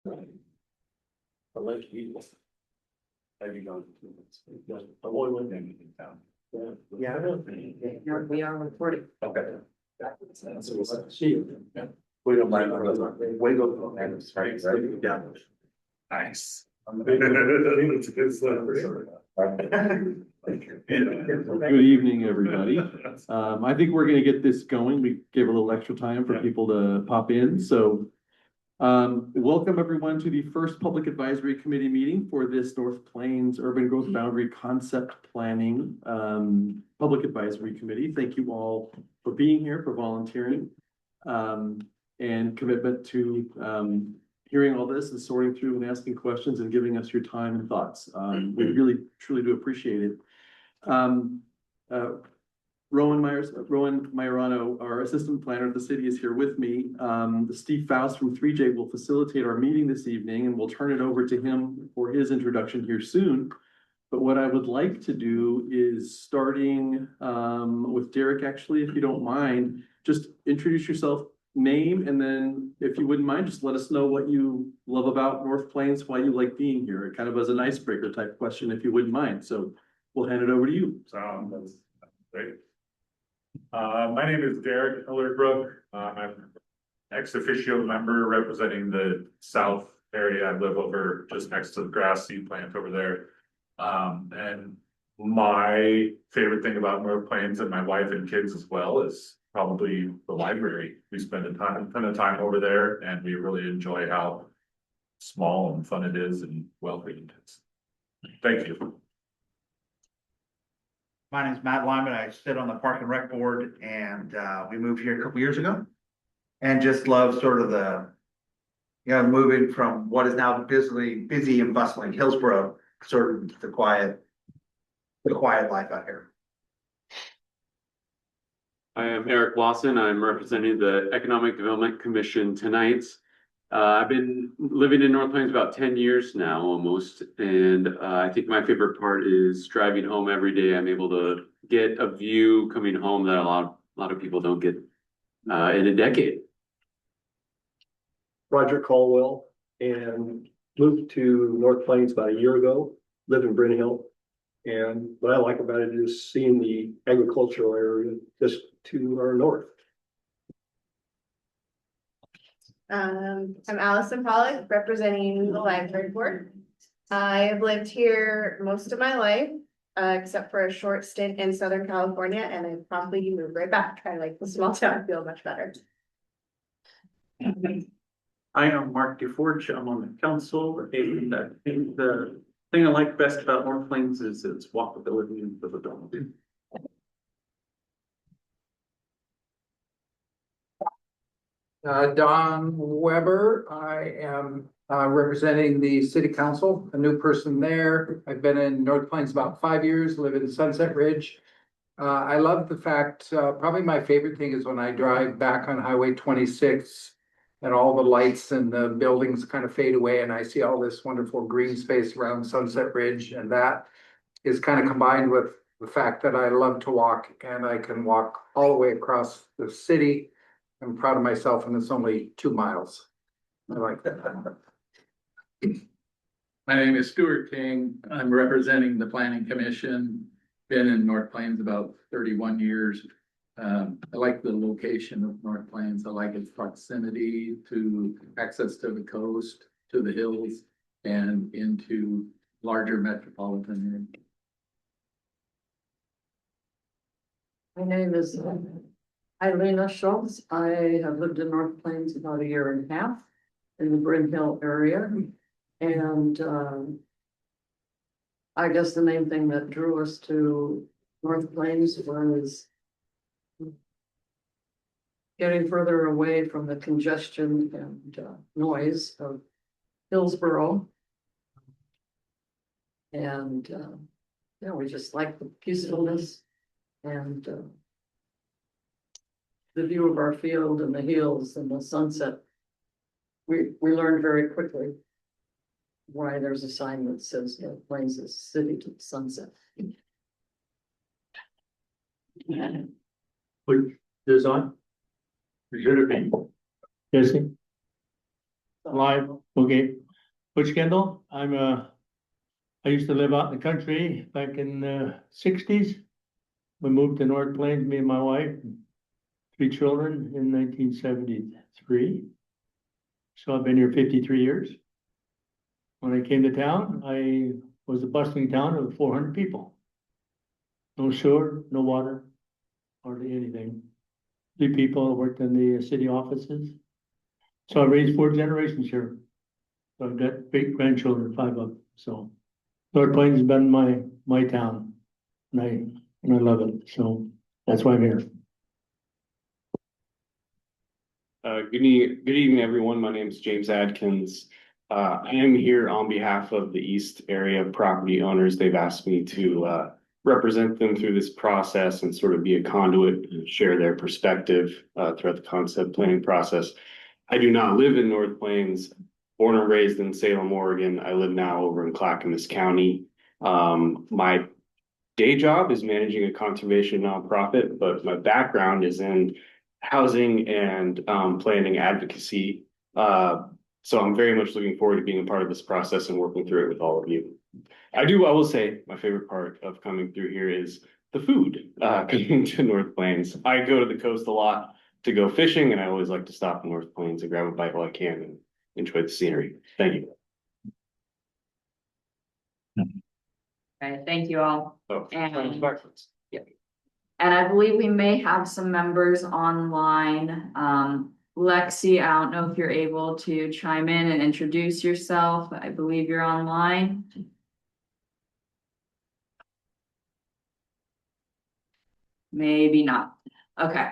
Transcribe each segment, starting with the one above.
I like you. Have you gone? I'm only one thing in town. Yeah, we are recording. Okay. See you. We don't mind. We go. Right. Yeah. Nice. Good evening, everybody. I think we're gonna get this going. We gave a little extra time for people to pop in, so. Welcome everyone to the first Public Advisory Committee meeting for this North Plains Urban Growth Boundary Concept Planning Public Advisory Committee. Thank you all for being here, for volunteering, and commitment to hearing all this and sorting through and asking questions and giving us your time and thoughts. We really, truly do appreciate it. Rowan Majorano, our assistant planner of the city, is here with me. Steve Faust from 3J will facilitate our meeting this evening, and we'll turn it over to him for his introduction here soon. But what I would like to do is starting with Derek, actually, if you don't mind, just introduce yourself, name, and then if you wouldn't mind, just let us know what you love about North Plains, why you like being here, kind of as an icebreaker type question, if you wouldn't mind. So we'll hand it over to you. That's great. My name is Derek Millerbrook. I'm ex officio member representing the south area. I live over just next to the grass seed plant over there. And my favorite thing about North Plains, and my wife and kids as well, is probably the library. We spend a ton of time over there, and we really enjoy how small and fun it is and well cleaned it is. Thank you. My name is Matt Lyman. I sit on the Park and Rec Board, and we moved here a couple years ago. And just love sort of the, moving from what is now busy and bustling Hillsborough, sort of the quiet life out here. I am Eric Lawson. I'm representing the Economic Development Commission tonight. I've been living in North Plains about 10 years now, almost, and I think my favorite part is driving home every day. I'm able to get a view coming home that a lot of people don't get in a decade. Roger Caldwell, and moved to North Plains about a year ago, live in Bryn Hill. And what I like about it is seeing the agricultural area just to our north. I'm Allison Pollock, representing the library board. I have lived here most of my life, except for a short stint in Southern California, and I promptly moved right back. I like the small town feel much better. I am Mark DeForge. I'm on the council, and I think the thing I like best about North Plains is its walkability and livability. Don Weber. I am representing the city council, a new person there. I've been in North Plains about 5 years, live in Sunset Ridge. I love the fact, probably my favorite thing is when I drive back on Highway 26 and all the lights and the buildings kind of fade away and I see all this wonderful green space around Sunset Ridge. And that is kind of combined with the fact that I love to walk and I can walk all the way across the city. I'm proud of myself, and it's only 2 miles. I like that. My name is Stuart King. I'm representing the Planning Commission. Been in North Plains about 31 years. I like the location of North Plains. I like its proximity to access to the coast, to the hills, and into larger metropolitan areas. My name is Eileen Schultz. I have lived in North Plains about 1.5 years in the Bryn Hill area. And I guess the main thing that drew us to North Plains was getting further away from the congestion and noise of Hillsborough. And we just like the peacefulness and the view of our field and the hills and the sunset. We learned very quickly why there's a sign that says North Plains is city to the sunset. There's on. Should it be? Jesse? Live, okay. Butch Kendall, I used to live out in the country back in the sixties. We moved to North Plains, me and my wife, and 3 children in 1973. So I've been here 53 years. When I came to town, I was a bustling town of 400 people. No sewer, no water, hardly anything. 3 people worked in the city offices. So I raised 4 generations here. So I've got great grandchildren, 5 of them. So North Plains has been my town, and I love it. So that's why I'm here. Good evening, everyone. My name is James Adkins. I am here on behalf of the East Area property owners. They've asked me to represent them through this process and sort of be a conduit and share their perspective throughout the concept planning process. I do not live in North Plains, born and raised in Salem, Oregon. I live now over in Clackamas County. My day job is managing a conservation nonprofit, but my background is in housing and planning advocacy. So I'm very much looking forward to being a part of this process and working through it with all of you. I will say my favorite part of coming through here is the food, coming to North Plains. I go to the coast a lot to go fishing, and I always like to stop in North Plains and grab a bite while I can and enjoy the scenery. Thank you. Okay, thank you all. Oh, And- backwards. And I believe we may have some members online. Lexi, I don't know if you're able to chime in and introduce yourself. I believe you're online. Maybe not. Okay.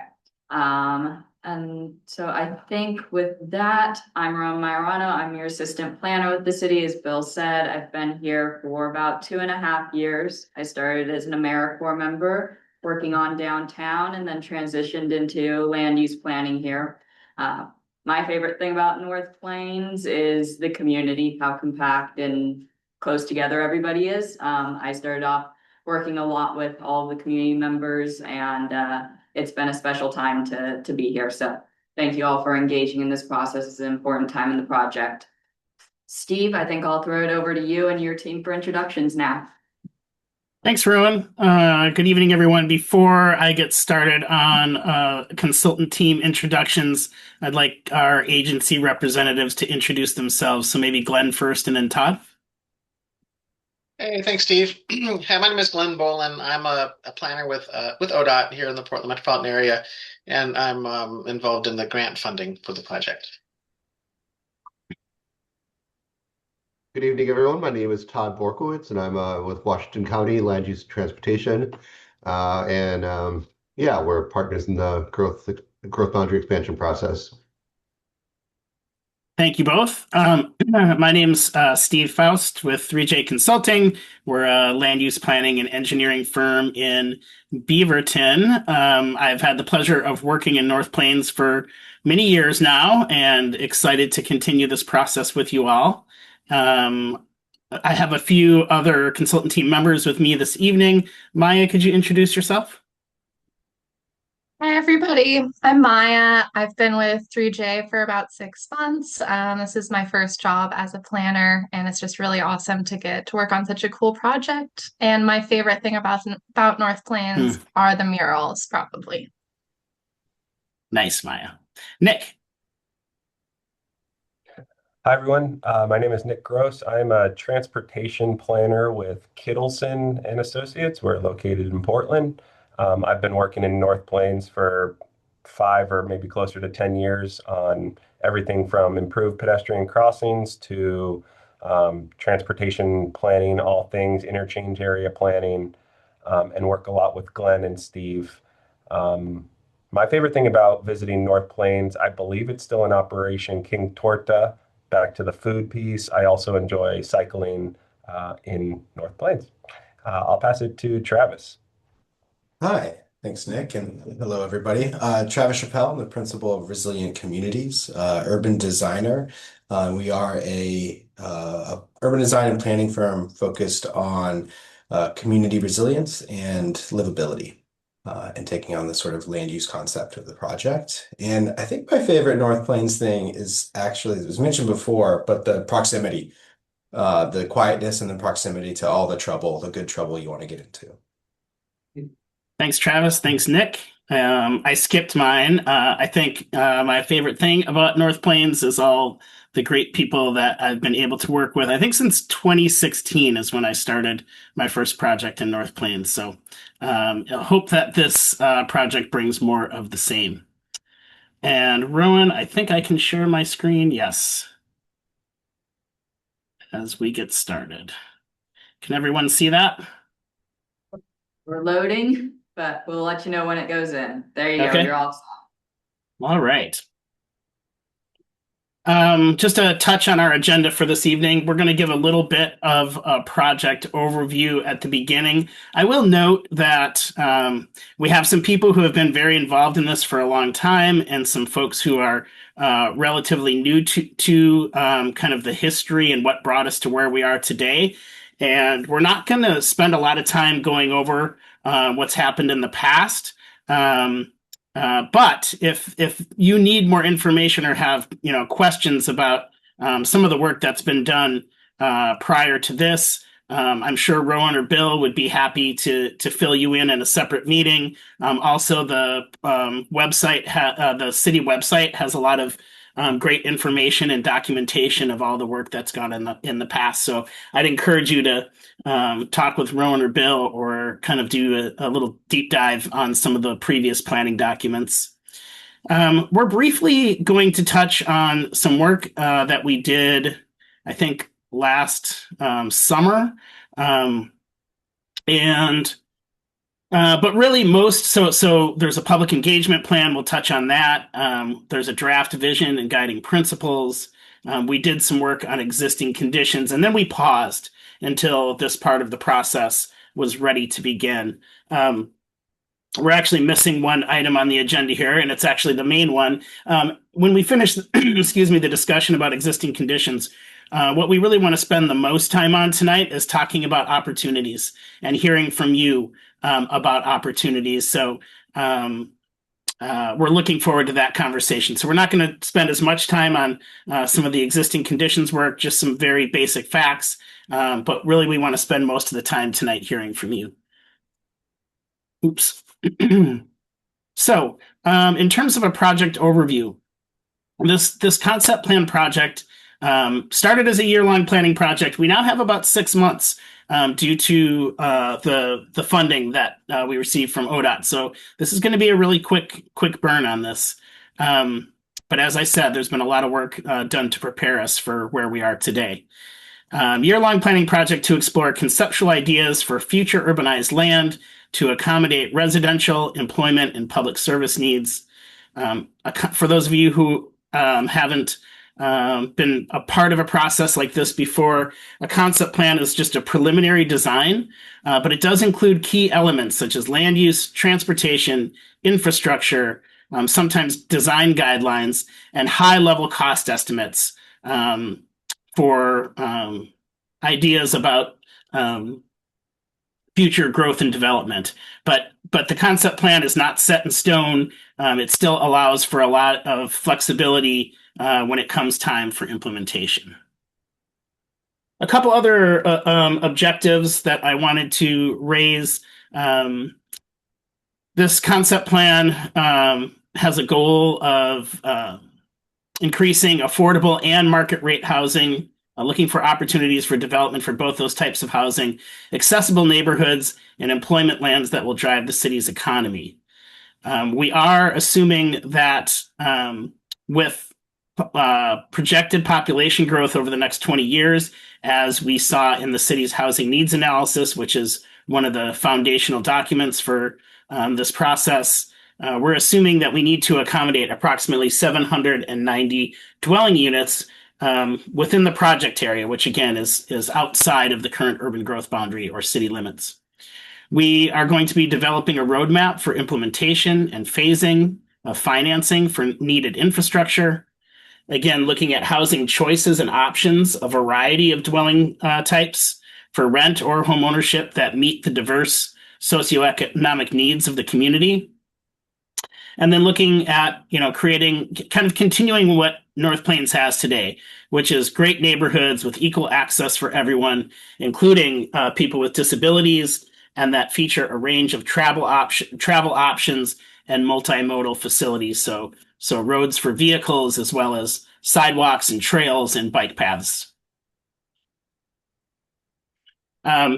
And so I think with that, I'm Rome Maiorano. I'm your assistant planner with the city. As Bill said, I've been here for about 2.5 years. I started as an AmeriCorps member, working on downtown, and then transitioned into land use planning here. My favorite thing about North Plains is the community, how compact and close together everybody is. I started off working a lot with all the community members, and it's been a special time to be here. So thank you all for engaging in this process. It's an important time in the project. Steve, I think I'll throw it over to you and your team for introductions now. Thanks, Rowan. Good evening, everyone. Before I get started on consultant team introductions, I'd like our agency representatives to introduce themselves. So maybe Glenn first and then Todd. Hey, thanks, Steve. Hi, my name is Glenn Bolin. I'm a planner with ODOT here in the Portland metropolitan area, and I'm involved in the grant funding for the project. Good evening, everyone. My name is Todd Borkowitz, and I'm with Washington County Land Use and Transportation. Yeah, we're partners in the growth boundary expansion process. Thank you both. My name's Steve Faust with 3J Consulting. We're a land use planning and engineering firm in Beaverton. I've had the pleasure of working in North Plains for many years now and excited to continue this process with you all. I have a few other consultant team members with me this evening. Maya, could you introduce yourself? Hi, everybody. I'm Maya. I've been with 3J for about 6 months. This is my first job as a planner, and it's just really awesome to get to work on such a cool project. And my favorite thing about North Plains are the murals, probably. Nice, Maya. Nick. Hi, everyone. My name is Nick Gross. I'm a transportation planner with Kittleson and Associates. We're located in Portland. I've been working in North Plains for 5 or maybe closer to 10 years on everything from improved pedestrian crossings to transportation planning, all things interchange area planning, and work a lot with Glenn and Steve. My favorite thing about visiting North Plains, I believe it's still in operation, King Torta. Back to the food piece, I also enjoy cycling in North Plains. I'll pass it to Travis. Hi, thanks, Nick, and hello, everybody. Travis Chappelle, I'm the principal of Resilient Communities, urban designer. We are a urban design and planning firm focused on community resilience and livability. and taking on the sort of land use concept of the project. And I think my favorite North Plains thing is actually, it was mentioned before, but the proximity, the quietness and the proximity to all the trouble, the good trouble you want to get into. Thanks, Travis. Thanks, Nick. I skipped mine. I think my favorite thing about North Plains is all the great people that I've been able to work with. I think since 2016 is when I started my first project in North Plains. So I hope that this project brings more of the same. And Rowan, I think I can share my screen. Yes. As we get started. Can everyone see that? We're loading, but we'll let you know when it goes in. There you go. Okay. You're all. All right. Just a touch on our agenda for this evening. We're going to give a little bit of a project overview at the beginning. I will note that we have some people who have been very involved in this for a long time and some folks who are relatively new to kind of the history and what brought us to where we are today. And we're not going to spend a lot of time going over what's happened in the past. But if you need more information or have questions about some of the work that's been done prior to this, I'm sure Rowan or Bill would be happy to fill you in a separate meeting. Also, the website, the city website, has a lot of great information and documentation of all the work that's gone in the past. So I'd encourage you to talk with Rowan or Bill, or kind of do a little deep dive on some of the previous planning documents. We're briefly going to touch on some work that we did, I think, last summer. But really so there's a public engagement plan. We'll touch on that. There's a draft vision and guiding principles. We did some work on existing conditions, and then we paused until this part of the process was ready to begin. We're actually missing one item on the agenda here, and it's actually the main one. When we finish, the discussion about existing conditions, what we really want to spend the most time on tonight is talking about opportunities and hearing from you about opportunities. So we're looking forward to that conversation. So we're not going to spend as much time on some of the existing conditions work, just some very basic facts. But really, we want to spend most of the time tonight hearing from you. Oops. So in terms of a project overview, this concept plan project started as a year-long planning project. We now have about 6 months due to the funding that we received from ODOT. So this is going to be a really quick burn on this. But as I said, there's been a lot of work done to prepare us for where we are today. Year-long planning project to explore conceptual ideas for future urbanized land to accommodate residential, employment, and public service needs. For those of you who haven't been a part of a process like this before, a concept plan is just a preliminary design, but it does include key elements such as land use, transportation, infrastructure, sometimes design guidelines, and high-level cost estimates for ideas about future growth and development. But the concept plan is not set in stone. It still allows for a lot of flexibility when it comes time for implementation. A couple other objectives that I wanted to raise. This concept plan has a goal of increasing affordable and market rate housing, looking for opportunities for development for both those types of housing, accessible neighborhoods, and employment lands that will drive the city's economy. We are assuming that with projected population growth over the next 20 years, as we saw in the city's housing needs analysis, which is one of the foundational documents for this process, we're assuming that we need to accommodate approximately 790 dwelling units within the project area, which again is outside of the current urban growth boundary or city limits. We are going to be developing a roadmap for implementation and phasing of financing for needed infrastructure. Again, looking at housing choices and options, a variety of dwelling types for rent or home ownership that meet the diverse socioeconomic needs of the community. And then looking at, creating, kind of continuing what North Plains has today, which is great neighborhoods with equal access for everyone, including people with disabilities, and that feature a range of travel options and multimodal facilities. So roads for vehicles, as well as sidewalks and trails and bike paths.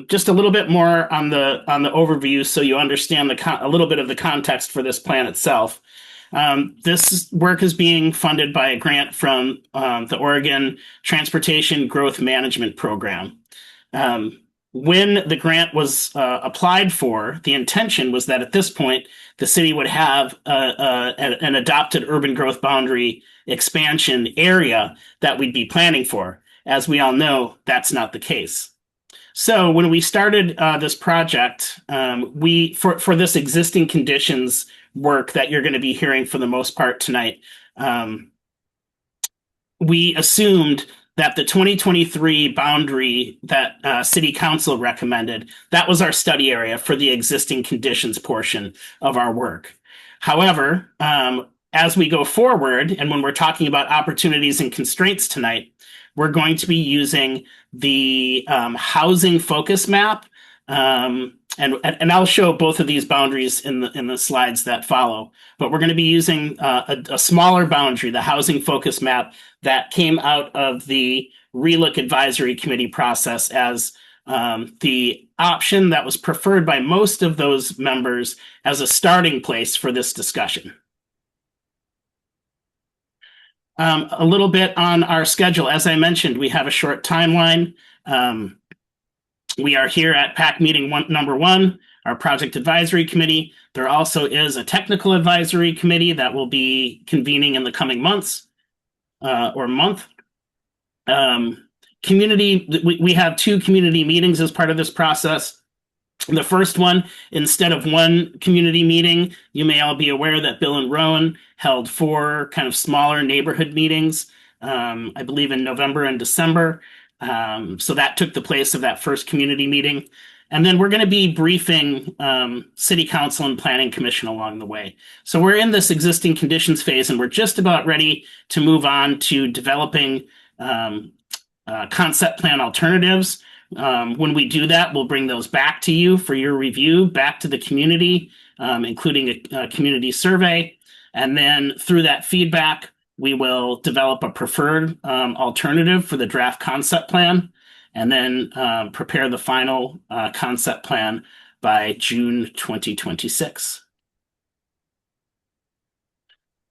Just a little bit more on the overview, so you understand a little bit of the context for this plan itself. This work is being funded by a grant from the Oregon Transportation Growth Management Program. When the grant was applied for, the intention was that at this point, the city would have an adopted urban growth boundary expansion area that we'd be planning for. As we all know, that's not the case. So when we started this project, for this existing conditions work that you're going to be hearing for the most part tonight, we assumed that the 2023 boundary that City Council recommended, that was our study area for the existing conditions portion of our work. However, as we go forward, and when we're talking about opportunities and constraints tonight, we're going to be using the housing focus map, and I'll show both of these boundaries in the slides that follow. But we're going to be using a smaller boundary, the housing focus map that came out of the ReLook Advisory Committee process as the option that was preferred by most of those members as a starting place for this discussion. A little bit on our schedule. As I mentioned, we have a short timeline. We are here at PAC meeting number 1, our project advisory committee. There also is a technical advisory committee that will be convening in the coming months or month. We have 2 community meetings as part of this process. The first one, instead of 1 community meeting, you may all be aware that Bill and Rowan held 4 kind of smaller neighborhood meetings, I believe in November and December. So that took the place of that first community meeting. And then we're going to be briefing City Council and Planning Commission along the way. So we're in this existing conditions phase, and we're just about ready to move on to developing concept plan alternatives. When we do that, we'll bring those back to you for your review, back to the community, including a community survey. And then through that feedback, we will develop a preferred alternative for the draft concept plan, and then prepare the final concept plan by June 2026.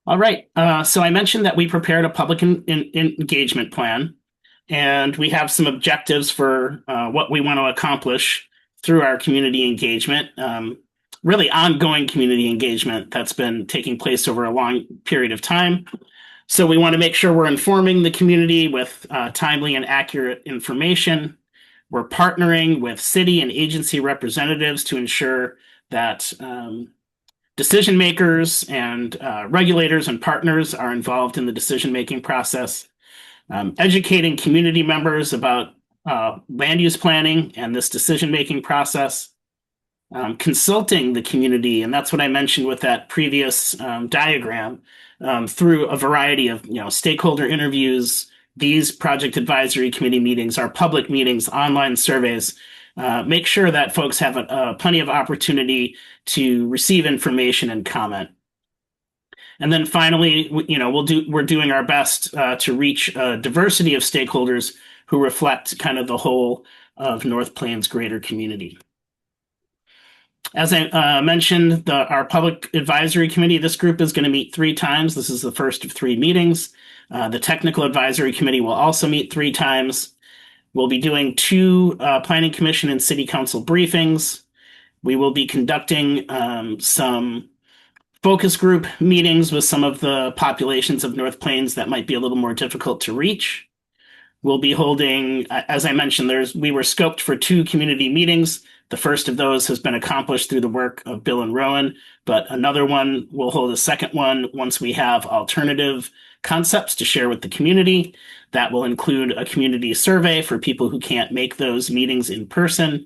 All right, so I mentioned that we prepared a public engagement plan. And we have some objectives for what we want to accomplish through our community engagement, really ongoing community engagement that's been taking place over a long period of time. So we want to make sure we're informing the community with timely and accurate information. We're partnering with city and agency representatives to ensure that decision makers and regulators and partners are involved in the decision-making process. Educating community members about land use planning and this decision-making process, consulting the community, and that's what I mentioned with that previous diagram, through a variety of stakeholder interviews, these project advisory committee meetings, our public meetings, online surveys. Make sure that folks have plenty of opportunity to receive information and comment. And then finally, we're doing our best to reach a diversity of stakeholders who reflect kind of the whole of North Plains greater community. As I mentioned, our public advisory committee, this group is going to meet 3 times. This is the first of 3 meetings. The technical advisory committee will also meet 3 times. We'll be doing 2 planning commission and city council briefings. We will be conducting some focus group meetings with some of the populations of North Plains that might be a little more difficult to reach. We'll be holding, as I mentioned, we were scoped for 2 community meetings. The first of those has been accomplished through the work of Bill and Rowan, but another one, we'll hold a second one once we have alternative concepts to share with the community. That will include a community survey for people who can't make those meetings in person.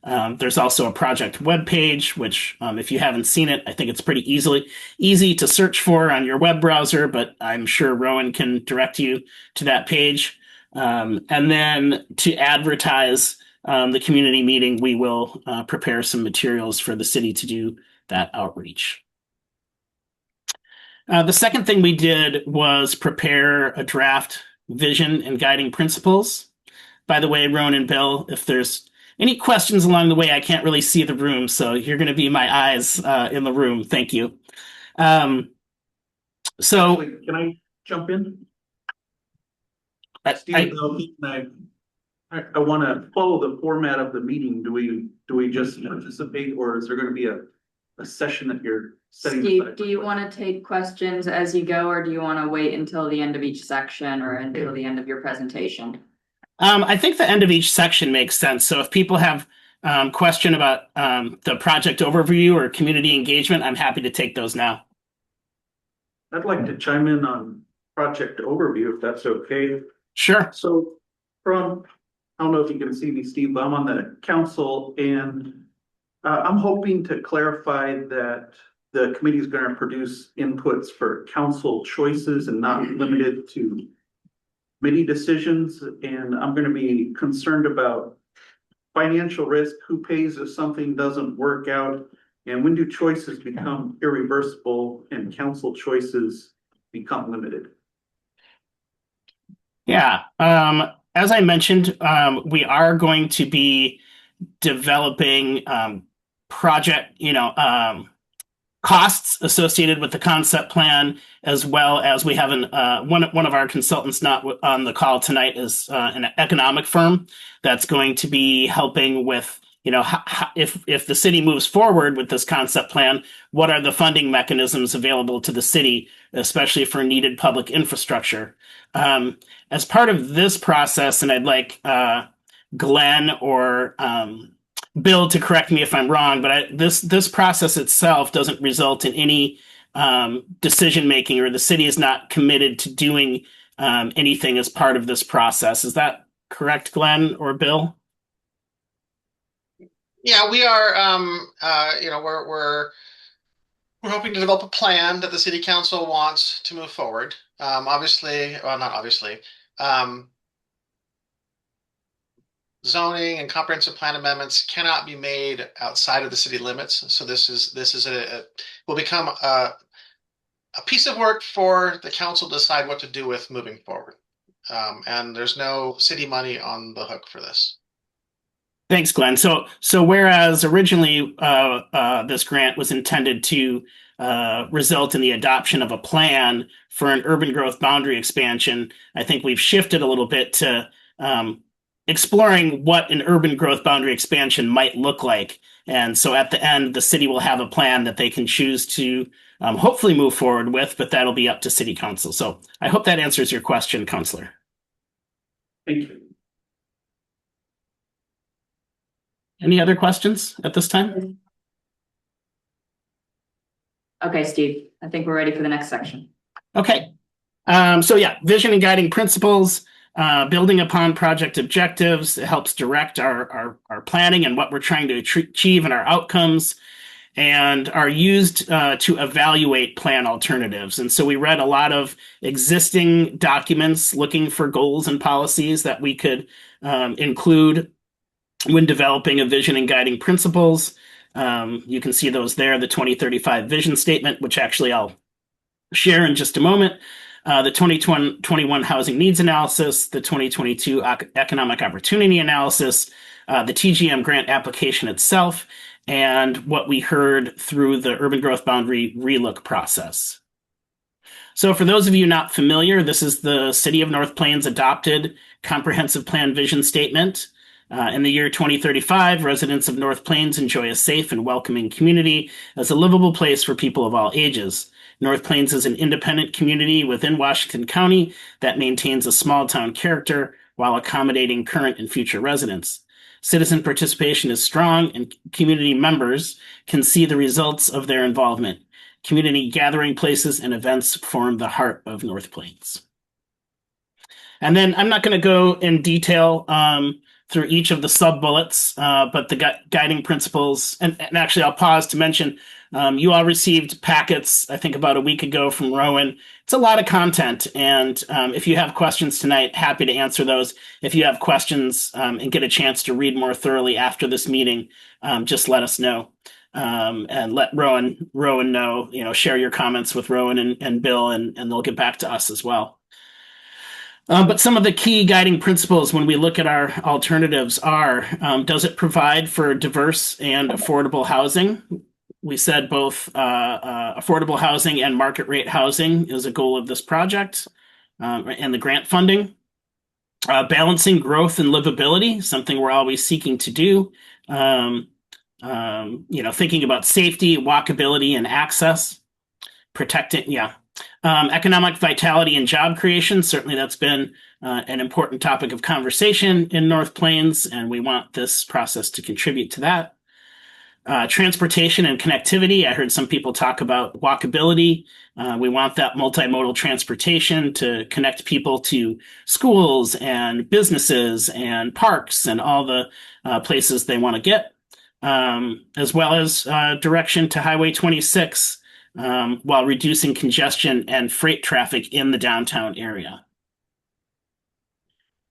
There's also a project webpage, which if you haven't seen it, I think it's pretty easy to search for on your web browser, but I'm sure Rowan can direct you to that page. And then to advertise the community meeting, we will prepare some materials for the city to do that outreach. The second thing we did was prepare a draft vision and guiding principles. By the way, Rowan and Bill, if there's any questions along the way, I can't really see the room, so you're going to be my eyes in the room. Thank you. So, Can I jump in? Steve, I want to follow the format of the meeting. Do we just participate, or is there going to be a session that you're setting Steve, aside? do you want to take questions as you go, or do you want to wait until the end of each section or until the end of your presentation? I think the end of each section makes sense. So if people have question about the project overview or community engagement, I'm happy to take those now. I'd like to chime in on project overview, if that's okay. Sure. So I don't know if you can see me, Steve, but I'm on the council, and I'm hoping to clarify that the committee is going to produce inputs for council choices and not limited to committee decisions. And I'm going to be concerned about financial risk, who pays if something doesn't work out, and when do choices become irreversible and council choices become limited? Yeah. As I mentioned, we are going to be developing project, costs associated with the concept plan, as well as we have one of our consultants not on the call tonight is an economic firm that's going to be helping with, if the city moves forward with this concept plan, what are the funding mechanisms available to the city, especially for needed public infrastructure. As part of this process, and I'd like Glenn or Bill to correct me if I'm wrong, but this process itself doesn't result in any decision making, or the city is not committed to doing anything as part of this process. Is that correct, Glenn or Bill? Yeah, we are, we're hoping to develop a plan that the city council wants to move forward. Obviously, well, not obviously, zoning and comprehensive plan amendments cannot be made outside of the city limits. So this will become a piece of work for the council to decide what to do with moving forward. And there's no city money on the hook for this. Thanks, Glenn. So whereas originally this grant was intended to result in the adoption of a plan for an urban growth boundary expansion, I think we've shifted a little bit to exploring what an urban growth boundary expansion might look like. And so at the end, the city will have a plan that they can choose to hopefully move forward with, but that'll be up to city council. So I hope that answers your question, Counselor. Thank you. Any other questions at this time? Okay, Steve, I think we're ready for the next section. Okay. So yeah, vision and guiding principles, building upon project objectives. It helps direct our planning and what we're trying to achieve and our outcomes, and are used to evaluate plan alternatives. And so we read a lot of existing documents looking for goals and policies that we could include when developing a vision and guiding principles. You can see those there, the 2035 vision statement, which actually I'll share in just a moment, the 2021 housing needs analysis, the 2022 economic opportunity analysis, the TGM grant application itself, and what we heard through the urban growth boundary relook process. So for those of you not familiar, this is the City of North Plains adopted comprehensive plan vision statement. In the year 2035, residents of North Plains enjoy a safe and welcoming community as a livable place for people of all ages. North Plains is an independent community within Washington County that maintains a small town character while accommodating current and future residents. Citizen participation is strong, and community members can see the results of their involvement. Community gathering places and events form the heart of North Plains. And then I'm not going to go in detail through each of the sub bullets, but the guiding principles, and actually I'll pause to mention, you all received packets, I think about a week ago from Rowan. It's a lot of content, and if you have questions tonight, happy to answer those. If you have questions and get a chance to read more thoroughly after this meeting, just let us know. And let Rowan know, share your comments with Rowan and Bill, and they'll get back to us as well. But some of the key guiding principles when we look at our alternatives are, does it provide for diverse and affordable housing? We said both affordable housing and market rate housing is a goal of this project and the grant funding. Balancing growth and livability, something we're always seeking to do. Thinking about safety, walkability, and access. Economic vitality and job creation. Certainly that's been an important topic of conversation in North Plains, and we want this process to contribute to that. Transportation and connectivity. I heard some people talk about walkability. We want that multimodal transportation to connect people to schools and businesses and parks and all the places they want to get, as well as direction to Highway 26 while reducing congestion and freight traffic in the downtown area.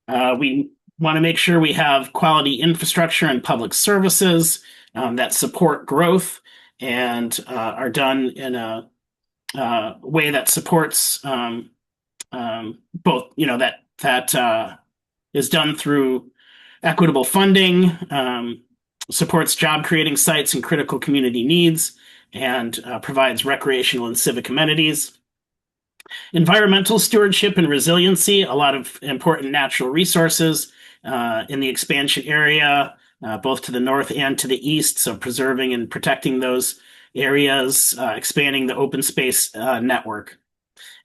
We want to make sure we have quality infrastructure and public services that support growth and are done in a way that supports both, that is done through equitable funding, supports job creating sites and critical community needs, and provides recreational and civic amenities. Environmental stewardship and resiliency, a lot of important natural resources in the expansion area, both to the north and to the east, so preserving and protecting those areas, expanding the open space network.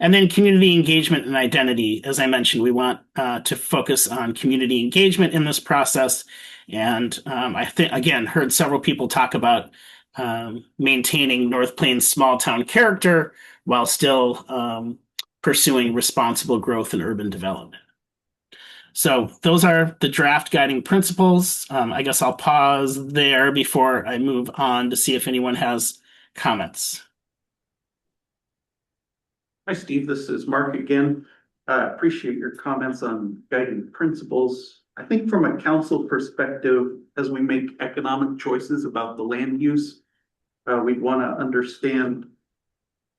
And then community engagement and identity. As I mentioned, we want to focus on community engagement in this process. And I think, again, heard several people talk about maintaining North Plains small town character while still pursuing responsible growth and urban development. So those are the draft guiding principles. I guess I'll pause there before I move on to see if anyone has comments. Hi, Steve. This is Mark again. Appreciate your comments on guiding principles. I think from a council perspective, as we make economic choices about the land use, we'd want to understand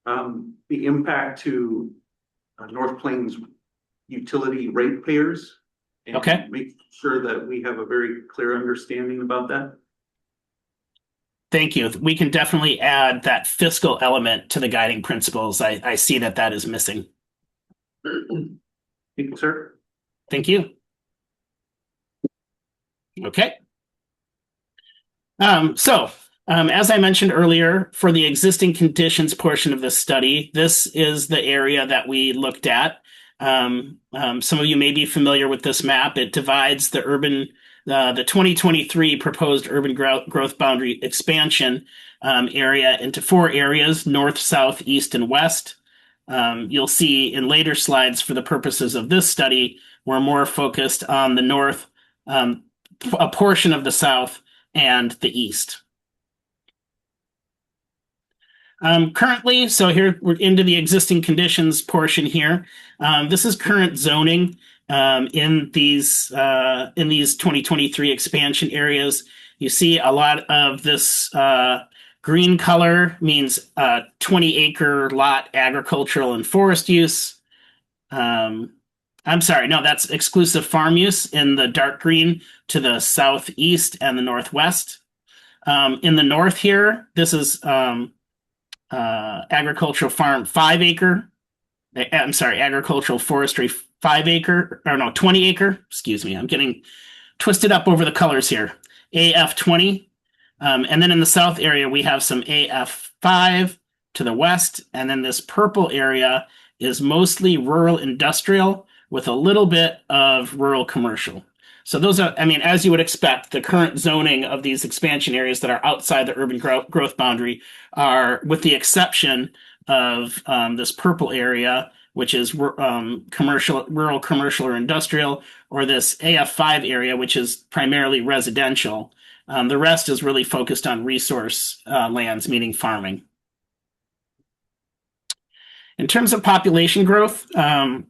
the impact to North Plains utility ratepayers. Okay. Make sure that we have a very clear understanding about that. Thank you. We can definitely add that fiscal element to the guiding principles. I see that is missing. Thank you, sir. Thank you. Okay. As I mentioned earlier, for the existing conditions portion of this study, this is the area that we looked at. Some of you may be familiar with this map. It divides the 2023 proposed urban growth boundary expansion area into 4 areas: north, south, east, and west. You'll see in later slides, for the purposes of this study, we're more focused on the north, a portion of the south, and the east. Currently, so here we're into the existing conditions portion here. This is current zoning in these 2023 expansion areas. You see a lot of this green color means 20-acre lot agricultural and forest use. I'm sorry, no, that's exclusive farm use in the dark green to the southeast and the northwest. In the north here, this is agricultural farm 5-acre. I'm sorry, agricultural forestry 5-acre, or no, 20-acre. Excuse me, I'm getting twisted up over the colors here. AF20. And then in the south area, we have some AF5 to the west. And then this purple area is mostly rural industrial with a little bit of rural commercial. So those are, I mean, as you would expect, the current zoning of these expansion areas that are outside the urban growth boundary are, with the exception of this purple area, which is commercial, rural, commercial, or industrial, or this AF5 area, which is primarily residential. The rest is really focused on resource lands, meaning farming. In terms of population growth, the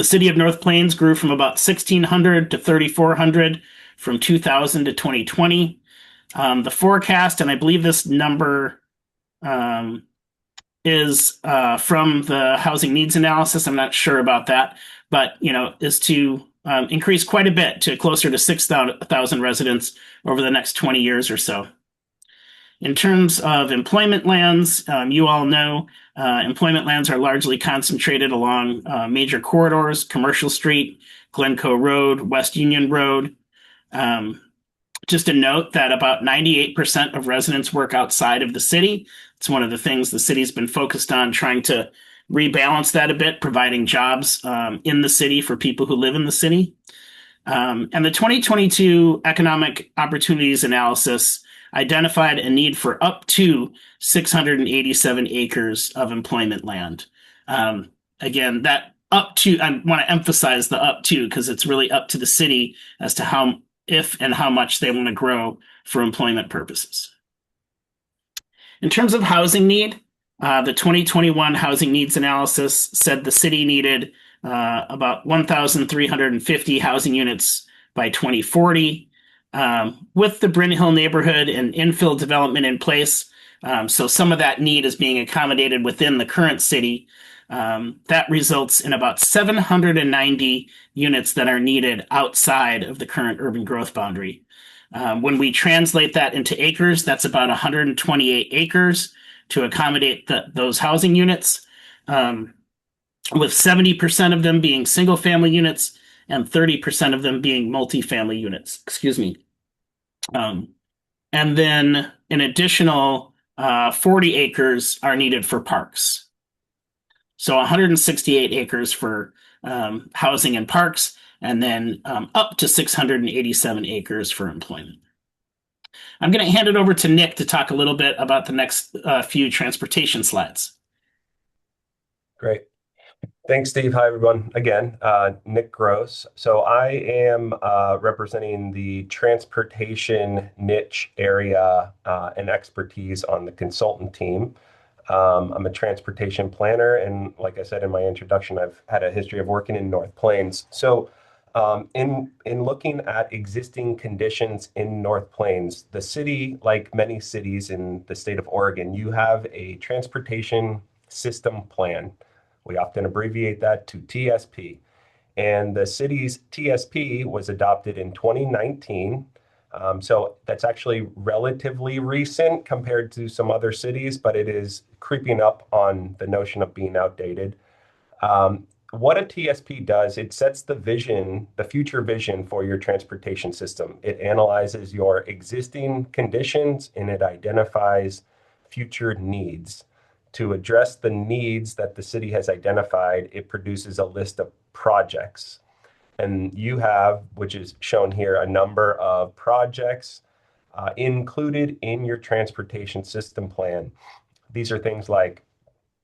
city of North Plains grew from about 1,600 to 3,400 from 2000 to 2020. The forecast, and I believe this number is from the housing needs analysis. I'm not sure about that, but is to increase quite a bit to closer to 6,000 residents over the next 20 years or so. In terms of employment lands, you all know employment lands are largely concentrated along major corridors: Commercial Street, Glencoe Road, West Union Road. Just a note that about 98% of residents work outside of the city. It's one of the things the city's been focused on, trying to rebalance that a bit, providing jobs in the city for people who live in the city. And the 2022 Economic Opportunities Analysis identified a need for up to 687 acres of employment land. Again, that up to, I want to emphasize the up to, because it's really up to the city as to how, if and how much they want to grow for employment purposes. In terms of housing need, the 2021 Housing Needs Analysis said the city needed about 1,350 housing units by 2040. With the Bryn Hill neighborhood and infill development in place, so some of that need is being accommodated within the current city. That results in about 790 units that are needed outside of the current urban growth boundary. When we translate that into acres, that's about 128 acres to accommodate those housing units, with 70% of them being single-family units and 30% of them being multifamily units. Excuse me. And then an additional 40 acres are needed for parks. So 168 acres for housing and parks, and then up to 687 acres for employment. I'm going to hand it over to Nick to talk a little bit about the next few transportation slides. Great. Thanks, Steve. Hi, everyone. Again, Nick Gross. So I am representing the transportation niche area and expertise on the consultant team. I'm a transportation planner, and like I said in my introduction, I've had a history of working in North Plains. So in looking at existing conditions in North Plains, the city, like many cities in the state of Oregon, you have a transportation system plan. We often abbreviate that to TSP. And the city's TSP was adopted in 2019. So that's actually relatively recent compared to some other cities, but it is creeping up on the notion of being outdated. What a TSP does, it sets the vision, the future vision for your transportation system. It analyzes your existing conditions and it identifies future needs. To address the needs that the city has identified, it produces a list of projects. And you have, which is shown here, a number of projects included in your transportation system plan. These are things like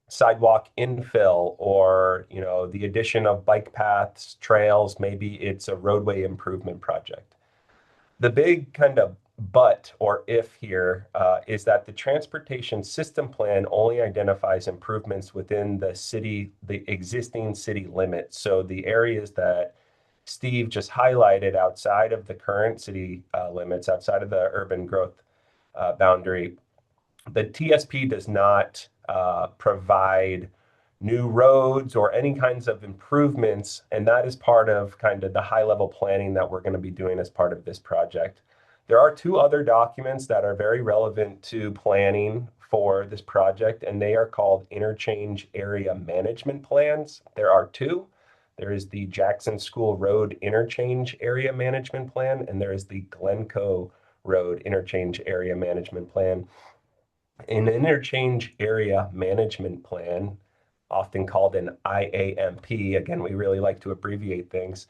sidewalk infill, or the addition of bike paths, trails. Maybe it's a roadway improvement project. The big kind of but or if here is that the transportation system plan only identifies improvements within the existing city limits. So the areas that Steve just highlighted outside of the current city limits, outside of the urban growth boundary, the TSP does not provide new roads or any kinds of improvements, and that is part of kind of the high-level planning that we're going to be doing as part of this project. There are two other documents that are very relevant to planning for this project, and they are called interchange area management plans. There are two. There is the Jackson School Road Interchange Area Management Plan, and there is the Glencoe Road Interchange Area Management Plan. An interchange area management plan, often called an IAMP, again, we really like to abbreviate things.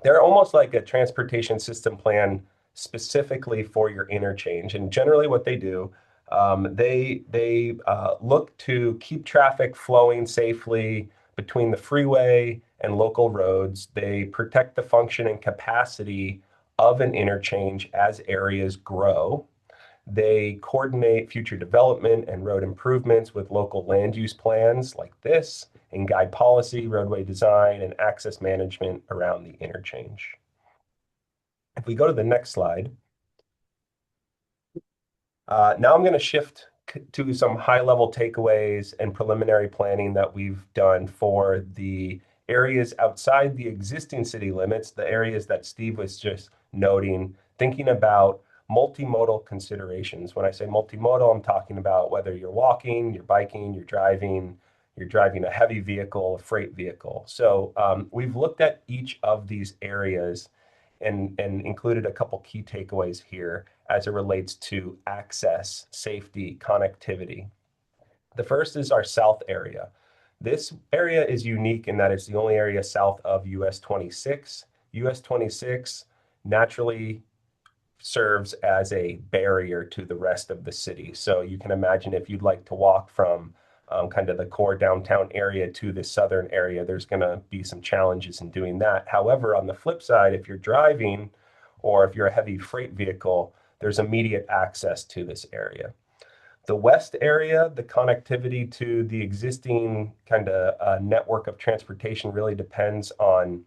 They're almost like a transportation system plan specifically for your interchange. And generally what they do, They look to keep traffic flowing safely between the freeway and local roads. They protect the function and capacity of an interchange as areas grow. They coordinate future development and road improvements with local land use plans like this, and guide policy, roadway design, and access management around the interchange. If we go to the next slide, now I'm going to shift to some high-level takeaways and preliminary planning that we've done for the areas outside the existing city limits, the areas that Steve was just noting, thinking about multimodal considerations. When I say multimodal, I'm talking about whether you're walking, you're biking, you're driving a heavy vehicle, a freight vehicle. So we've looked at each of these areas and included a couple key takeaways here as it relates to access, safety, connectivity. The first is our south area. This area is unique in that it's the only area south of US 26. US 26 naturally serves as a barrier to the rest of the city. So you can imagine if you'd like to walk from kind of the core downtown area to the southern area, there's going to be some challenges in doing that. However, on the flip side, if you're driving or if you're a heavy freight vehicle, there's immediate access to this area. The west area, the connectivity to the existing kind of network of transportation really depends on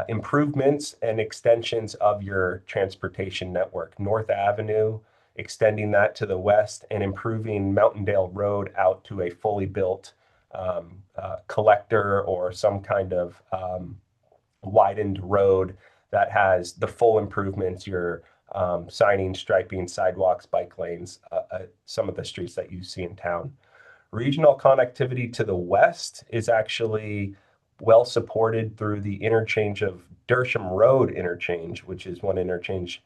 improvements and extensions of your transportation network. North Avenue, extending that to the west and improving Mountaindale Road out to a fully built collector or some kind of widened road that has the full improvements, your signing, striping, sidewalks, bike lanes, some of the streets that you see in town. Regional connectivity to the west is actually well supported through the interchange of Dersham Road interchange, which is one interchange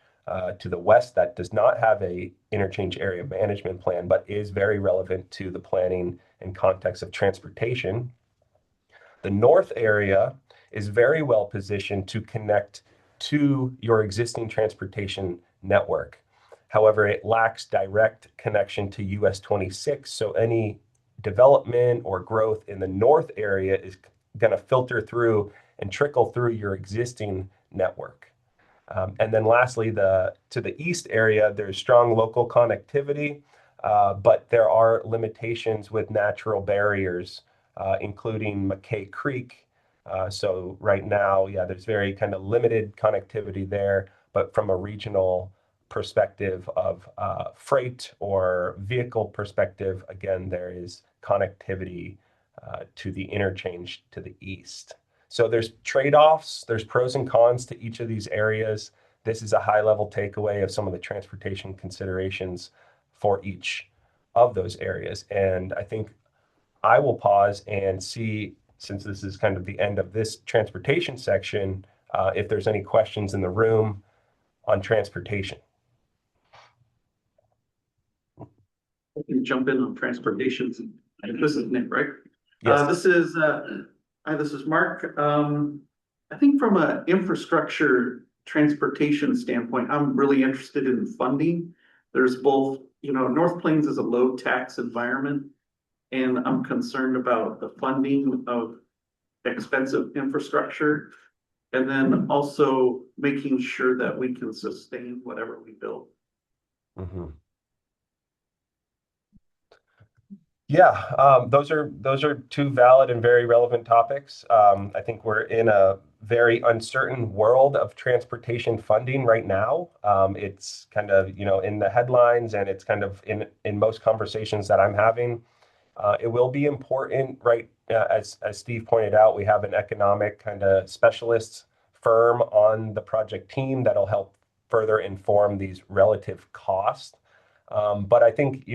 to the west that does not have a interchange area management plan, but is very relevant to the planning and context of transportation. The north area is very well positioned to connect to your existing transportation network. However, it lacks direct connection to US 26, so any development or growth in the north area is going to filter through and trickle through your existing network. And then lastly, to the east area, there's strong local connectivity, but there are limitations with natural barriers, including McKay Creek. So right now, yeah, there's very kind of limited connectivity there, but from a regional perspective of freight or vehicle perspective, again, there is connectivity to the interchange to the east. So there's trade-offs, there's pros and cons to each of these areas. This is a high-level takeaway of some of the transportation considerations for each of those areas. And I think I will pause and see, since this is kind of the end of this transportation section, if there's any questions in the room on transportation. I can jump in on transportation. This is Nick, right? Yes. This is Mark. I think from an infrastructure transportation standpoint, I'm really interested in funding. There's both, North Plains is a low tax environment, and I'm concerned about the funding of expensive infrastructure. And then also making sure that we can sustain whatever we build. Mm-hmm. Yeah, those are two valid and very relevant topics. I think we're in a very uncertain world of transportation funding right now. It's kind of, in the headlines, and it's kind of in most conversations that I'm having. It will be important, right? As Steve pointed out, we have an economic kind of specialist firm on the project team that'll help further inform these relative costs. But I think,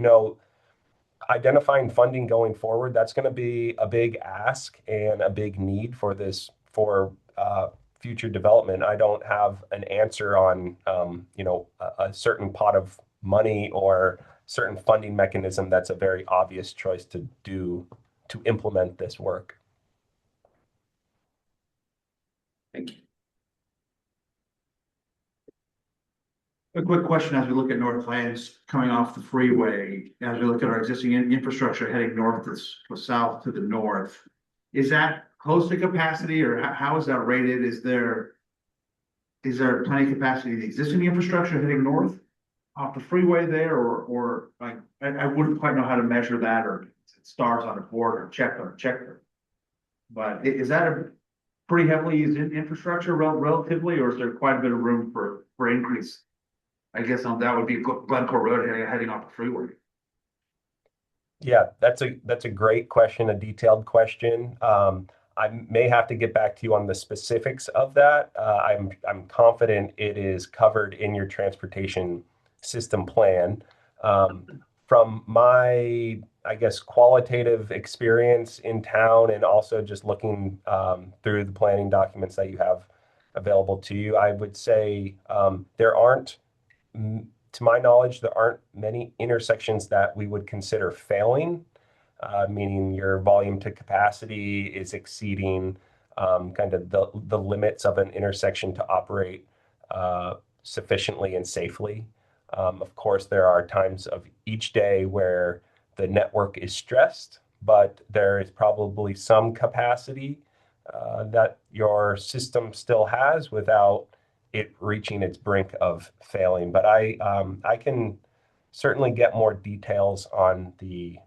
identifying funding going forward, that's going to be a big ask and a big need for future development. I don't have an answer on, a certain pot of money or certain funding mechanism that's a very obvious choice to implement this work. Thank you. A quick question as we look at North Plains coming off the freeway, as we look at our existing infrastructure heading north to south to the north. Is that close to capacity or how is that rated? Is there plenty of capacity in the existing infrastructure heading north off the freeway there or like, I wouldn't quite know how to measure that or stars on a board or checker. But is that a pretty heavily used infrastructure relatively, or is there quite a bit of room for increase? I guess that would be Glencore Road heading off the freeway. Yeah, that's a great question, a detailed question. I may have to get back to you on the specifics of that. I'm confident it is covered in your transportation system plan. From my, I guess, qualitative experience in town and also just looking through the planning documents that you have available to you, I would say there aren't, to my knowledge, there aren't many intersections that we would consider failing, meaning your volume to capacity is exceeding kind of the limits of an intersection to operate sufficiently and safely. Of course, there are times of each day where the network is stressed, but there is probably some capacity that your system still has without it reaching its brink of failing. But I can certainly get more details on the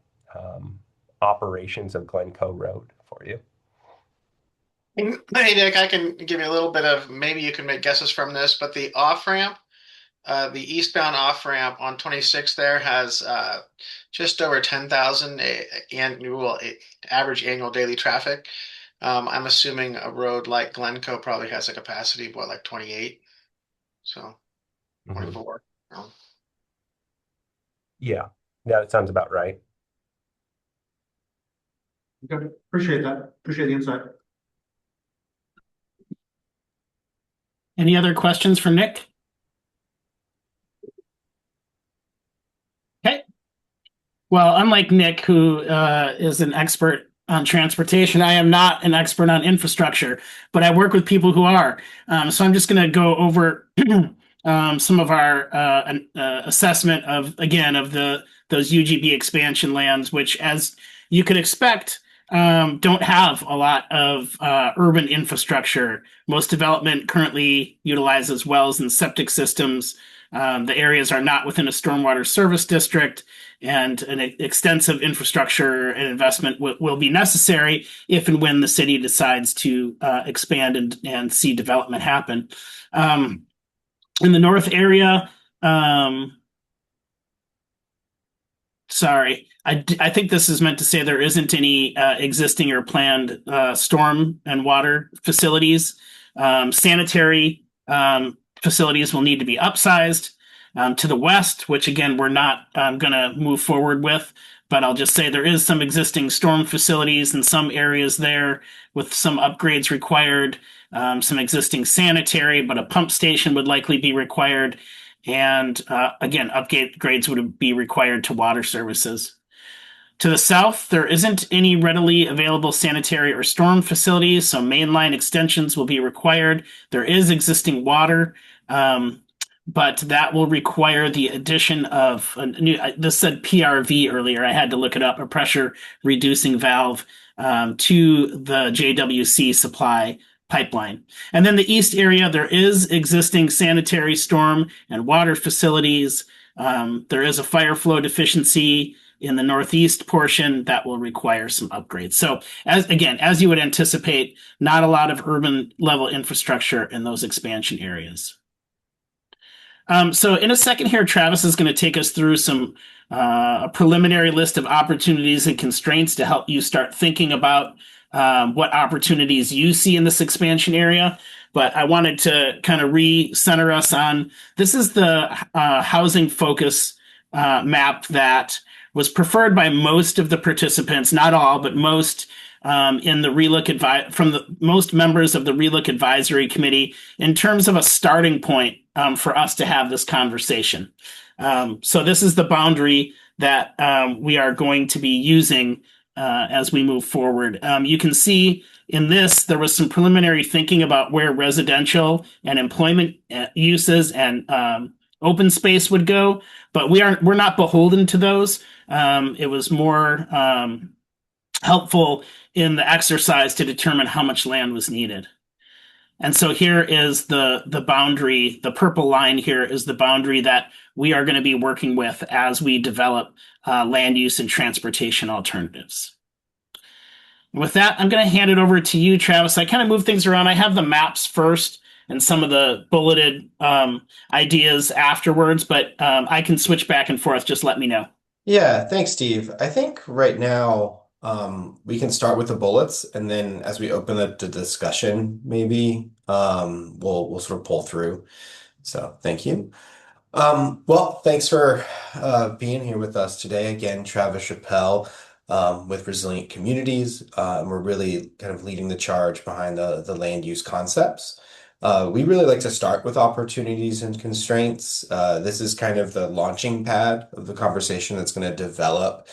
operations of Glencoe Road for you. Hey, Nick, I can give you a little bit of, maybe you can make guesses from this, but the off-ramp, the eastbound off-ramp on 26 there has just over 10,000 annual average annual daily traffic. I'm assuming a road like Glencoe probably has a capacity of what, like 28? So 24. Yeah, that sounds about right. Okay, appreciate that. Appreciate the insight. Any other questions for Nick? Okay. Well, unlike Nick, who is an expert on transportation, I am not an expert on infrastructure, but I work with people who are. So I'm just going to go over some of our assessment of those UGB expansion lands, which, as you could expect, don't have a lot of urban infrastructure. Most development currently utilizes wells and septic systems. The areas are not within a stormwater service district, and an extensive infrastructure and investment will be necessary if and when the city decides to expand and see development happen. In the north area, sorry, I think this is meant to say there isn't any existing or planned storm and water facilities. Sanitary facilities will need to be upsized. To the west, which again, we're not going to move forward with, but I'll just say there is some existing storm facilities in some areas there with some upgrades required, some existing sanitary, but a pump station would likely be required. And again, upgrades would be required to water services. To the south, there isn't any readily available sanitary or storm facilities, so mainline extensions will be required. There is existing water, but that will require the addition of a new, this said PRV earlier, I had to look it up, a pressure reducing valve to the JWC supply pipeline. And then the east area, there is existing sanitary, storm, and water facilities. There is a fire flow deficiency in the northeast portion that will require some upgrades. So as you would anticipate, not a lot of urban level infrastructure in those expansion areas. So in a second here, Travis is going to take us through a preliminary list of opportunities and constraints to help you start thinking about what opportunities you see in this expansion area. But I wanted to kind of recenter us on, this is the housing focus map that was preferred by most of the participants, not all, but most in the relook from the most members of the relook advisory committee in terms of a starting point for us to have this conversation. So this is the boundary that we are going to be using as we move forward. You can see in this, there was some preliminary thinking about where residential and employment uses and open space would go, but we're not beholden to those. It was more helpful in the exercise to determine how much land was needed. And so here is the boundary, the purple line here is the boundary that we are going to be working with as we develop land use and transportation alternatives. With that, I'm going to hand it over to you, Travis. I kind of move things around. I have the maps first and some of the bulleted ideas afterwards, but I can switch back and forth. Just let me know. Yeah, thanks, Steve. I think right now we can start with the bullets, and then as we open up the discussion, maybe we'll sort of pull through. So thank you. Well, thanks for being here with us today. Again, Travis Chappelle with Resilient Communities. We're really kind of leading the charge behind the land use concepts. We really like to start with opportunities and constraints. This is kind of the launching pad of the conversation that's going to develop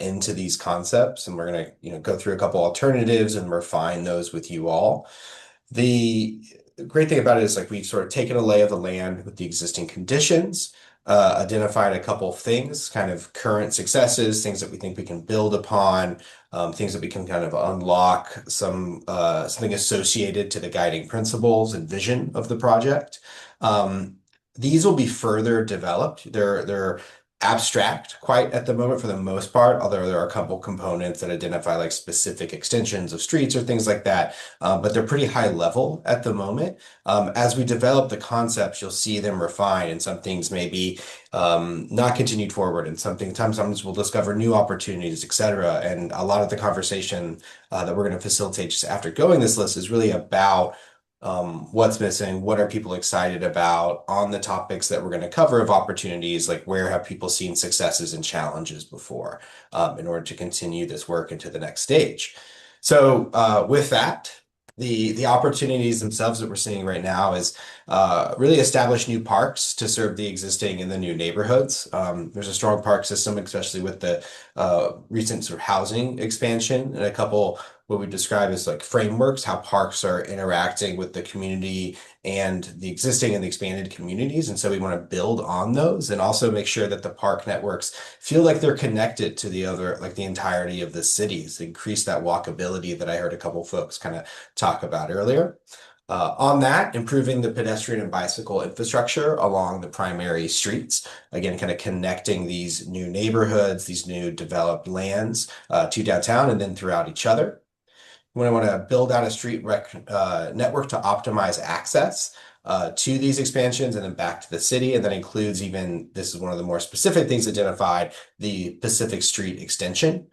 into these concepts, and we're going to go through a couple alternatives and refine those with you all. The great thing about it is like we've sort of taken a lay of the land with the existing conditions, identified a couple of things, kind of current successes, things that we think we can build upon, things that we can kind of unlock, something associated to the guiding principles and vision of the project. These will be further developed. They're abstract quite at the moment for the most part, although there are a couple components that identify like specific extensions of streets or things like that, but they're pretty high level at the moment. As we develop the concepts, you'll see them refine, and some things may be not continued forward, and sometimes we'll discover new opportunities, etc. And a lot of the conversation that we're going to facilitate just after going this list is really about what's missing, what are people excited about on the topics that we're going to cover of opportunities, like where have people seen successes and challenges before, in order to continue this work into the next stage. So with that, the opportunities themselves that we're seeing right now is really establish new parks to serve the existing and the new neighborhoods. There's a strong park system, especially with the recent sort of housing expansion, and a couple what we describe as like frameworks, how parks are interacting with the community and the existing and the expanded communities. And so we want to build on those and also make sure that the park networks feel like they're connected to the other, like the entirety of the cities, increase that walkability that I heard a couple folks kind of talk about earlier. On that, improving the pedestrian and bicycle infrastructure along the primary streets, again, kind of connecting these new neighborhoods, these new developed lands to downtown and then throughout each other. We want to build out a street network to optimize access to these expansions and then back to the city. And that includes even, this is one of the more specific things identified, the Pacific Street extension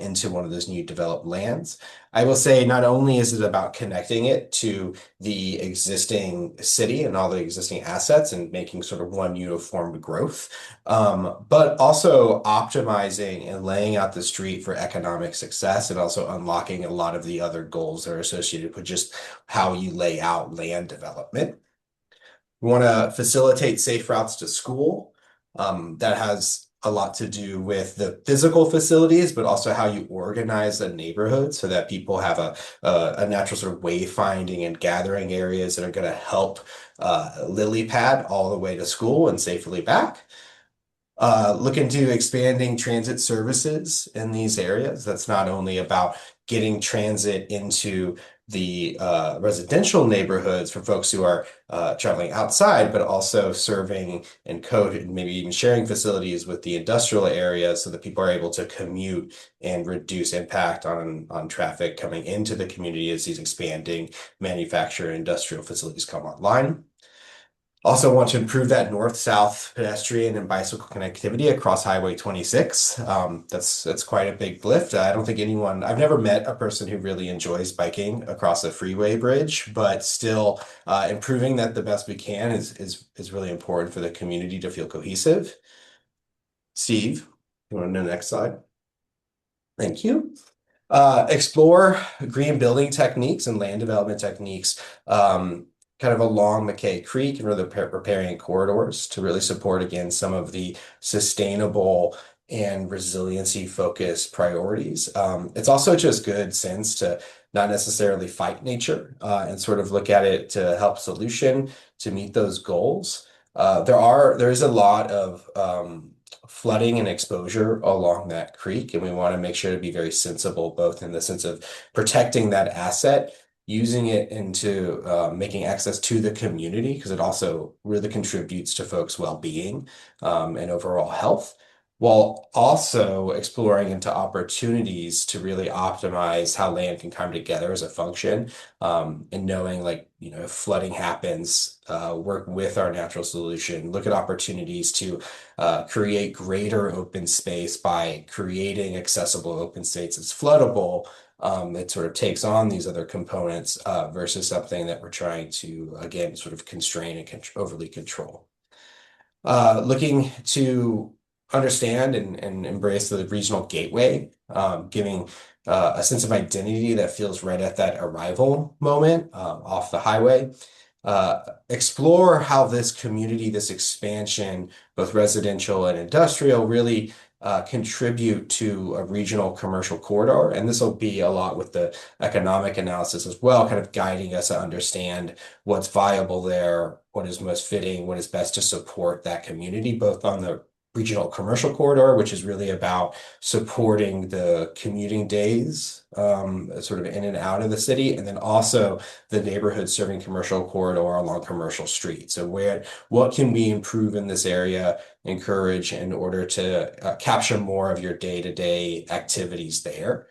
into one of those new developed lands. I will say not only is it about connecting it to the existing city and all the existing assets and making sort of one uniform growth, but also optimizing and laying out the street for economic success and also unlocking a lot of the other goals that are associated with just how you lay out land development. We want to facilitate safe routes to school. That has a lot to do with the physical facilities, but also how you organize a neighborhood so that people have a natural sort of wayfinding and gathering areas that are going to help lily pad all the way to school and safely back. Look into expanding transit services in these areas. That's not only about getting transit into the residential neighborhoods for folks who are traveling outside, but also serving and maybe even sharing facilities with the industrial areas so that people are able to commute and reduce impact on traffic coming into the community as these expanding manufacturing and industrial facilities come online. Also want to improve that north-south pedestrian and bicycle connectivity across Highway 26. That's quite a big lift. I don't think I've never met a person who really enjoys biking across a freeway bridge, but still improving that the best we can is really important for the community to feel cohesive. Steve, you want to know the next slide? Thank you. Explore green building techniques and land development techniques kind of along McKay Creek and the riparian corridors to really support, again, some of the sustainable and resiliency focused priorities. It's also just good sense to not necessarily fight nature and sort of look at it to help solution to meet those goals. There is a lot of flooding and exposure along that creek, and we want to make sure to be very sensible, both in the sense of protecting that asset, using it into making access to the community, because it also really contributes to folks' well-being and overall health, while also exploring into opportunities to really optimize how land can come together as a function, and knowing, like, you know, if flooding happens, work with our natural solution, look at opportunities to create greater open space by creating accessible open space that's floodable. It sort of takes on these other components versus something that we're trying to, again, sort of constrain and overly control. Looking to understand and embrace the regional gateway, giving a sense of identity that feels right at that arrival moment off the highway. Explore how this community, this expansion, both residential and industrial, really contribute to a regional commercial corridor. And this will be a lot with the economic analysis as well, kind of guiding us to understand what's viable there, what is most fitting, what is best to support that community, both on the regional commercial corridor, which is really about supporting the commuting days, sort of in and out of the city, and then also the neighborhood serving commercial corridor along commercial street. So what can we improve in this area, encourage in order to capture more of your day-to-day activities there?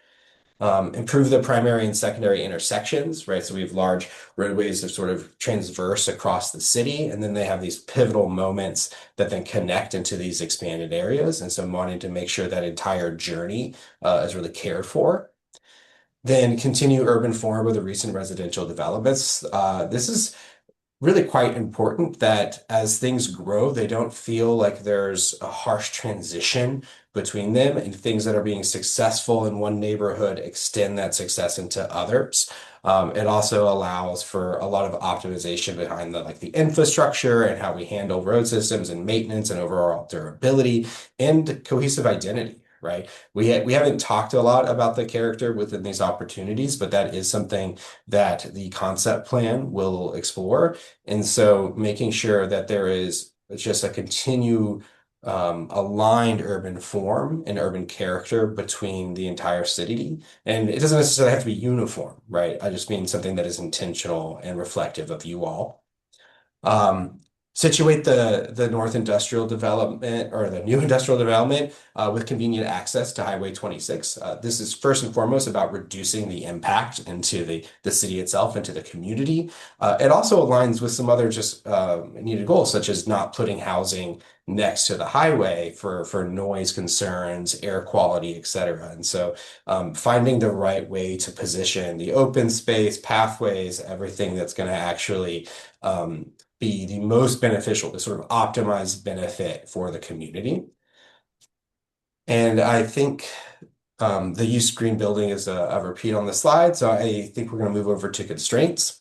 Improve the primary and secondary intersections, right? So we have large roadways that sort of transverse across the city, and then they have these pivotal moments that then connect into these expanded areas. And so wanting to make sure that entire journey is really cared for. Then continue urban form with the recent residential developments. This is really quite important that as things grow, they don't feel like there's a harsh transition between them, and things that are being successful in one neighborhood extend that success into others. It also allows for a lot of optimization behind the infrastructure and how we handle road systems and maintenance and overall durability and cohesive identity. Right. We haven't talked a lot about the character within these opportunities, but that is something that the concept plan will explore. And so making sure that there is just a continued aligned urban form and urban character between the entire city. And it doesn't necessarily have to be uniform, right? I just mean something that is intentional and reflective of you all. Situate the North Industrial Development, or the new industrial development, with convenient access to Highway 26. This is first and foremost about reducing the impact into the city itself, into the community. It also aligns with some other just needed goals, such as not putting housing next to the highway for noise concerns, air quality, et cetera. And so finding the right way to position the open space, pathways, everything that's going to actually be the most beneficial, the sort of optimized benefit for the community. And I think the use green building is a repeat on the slide. So I think we're going to move over to constraints.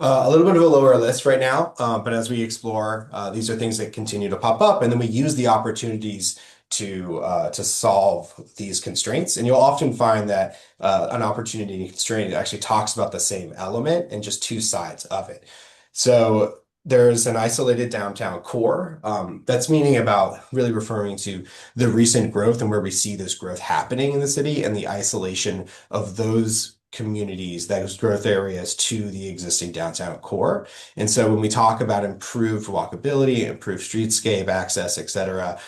A little bit of a lower list right now, but as we explore, these are things that continue to pop up, and then we use the opportunities to solve these constraints. And you'll often find that an opportunity and constraint actually talks about the same element and just two sides of it. So there's an isolated downtown core. That's meaning about really referring to the recent growth and where we see this growth happening in the city, and the isolation of those communities, those growth areas to the existing downtown core. And so when we talk about improved walkability, improved streetscape access, et cetera,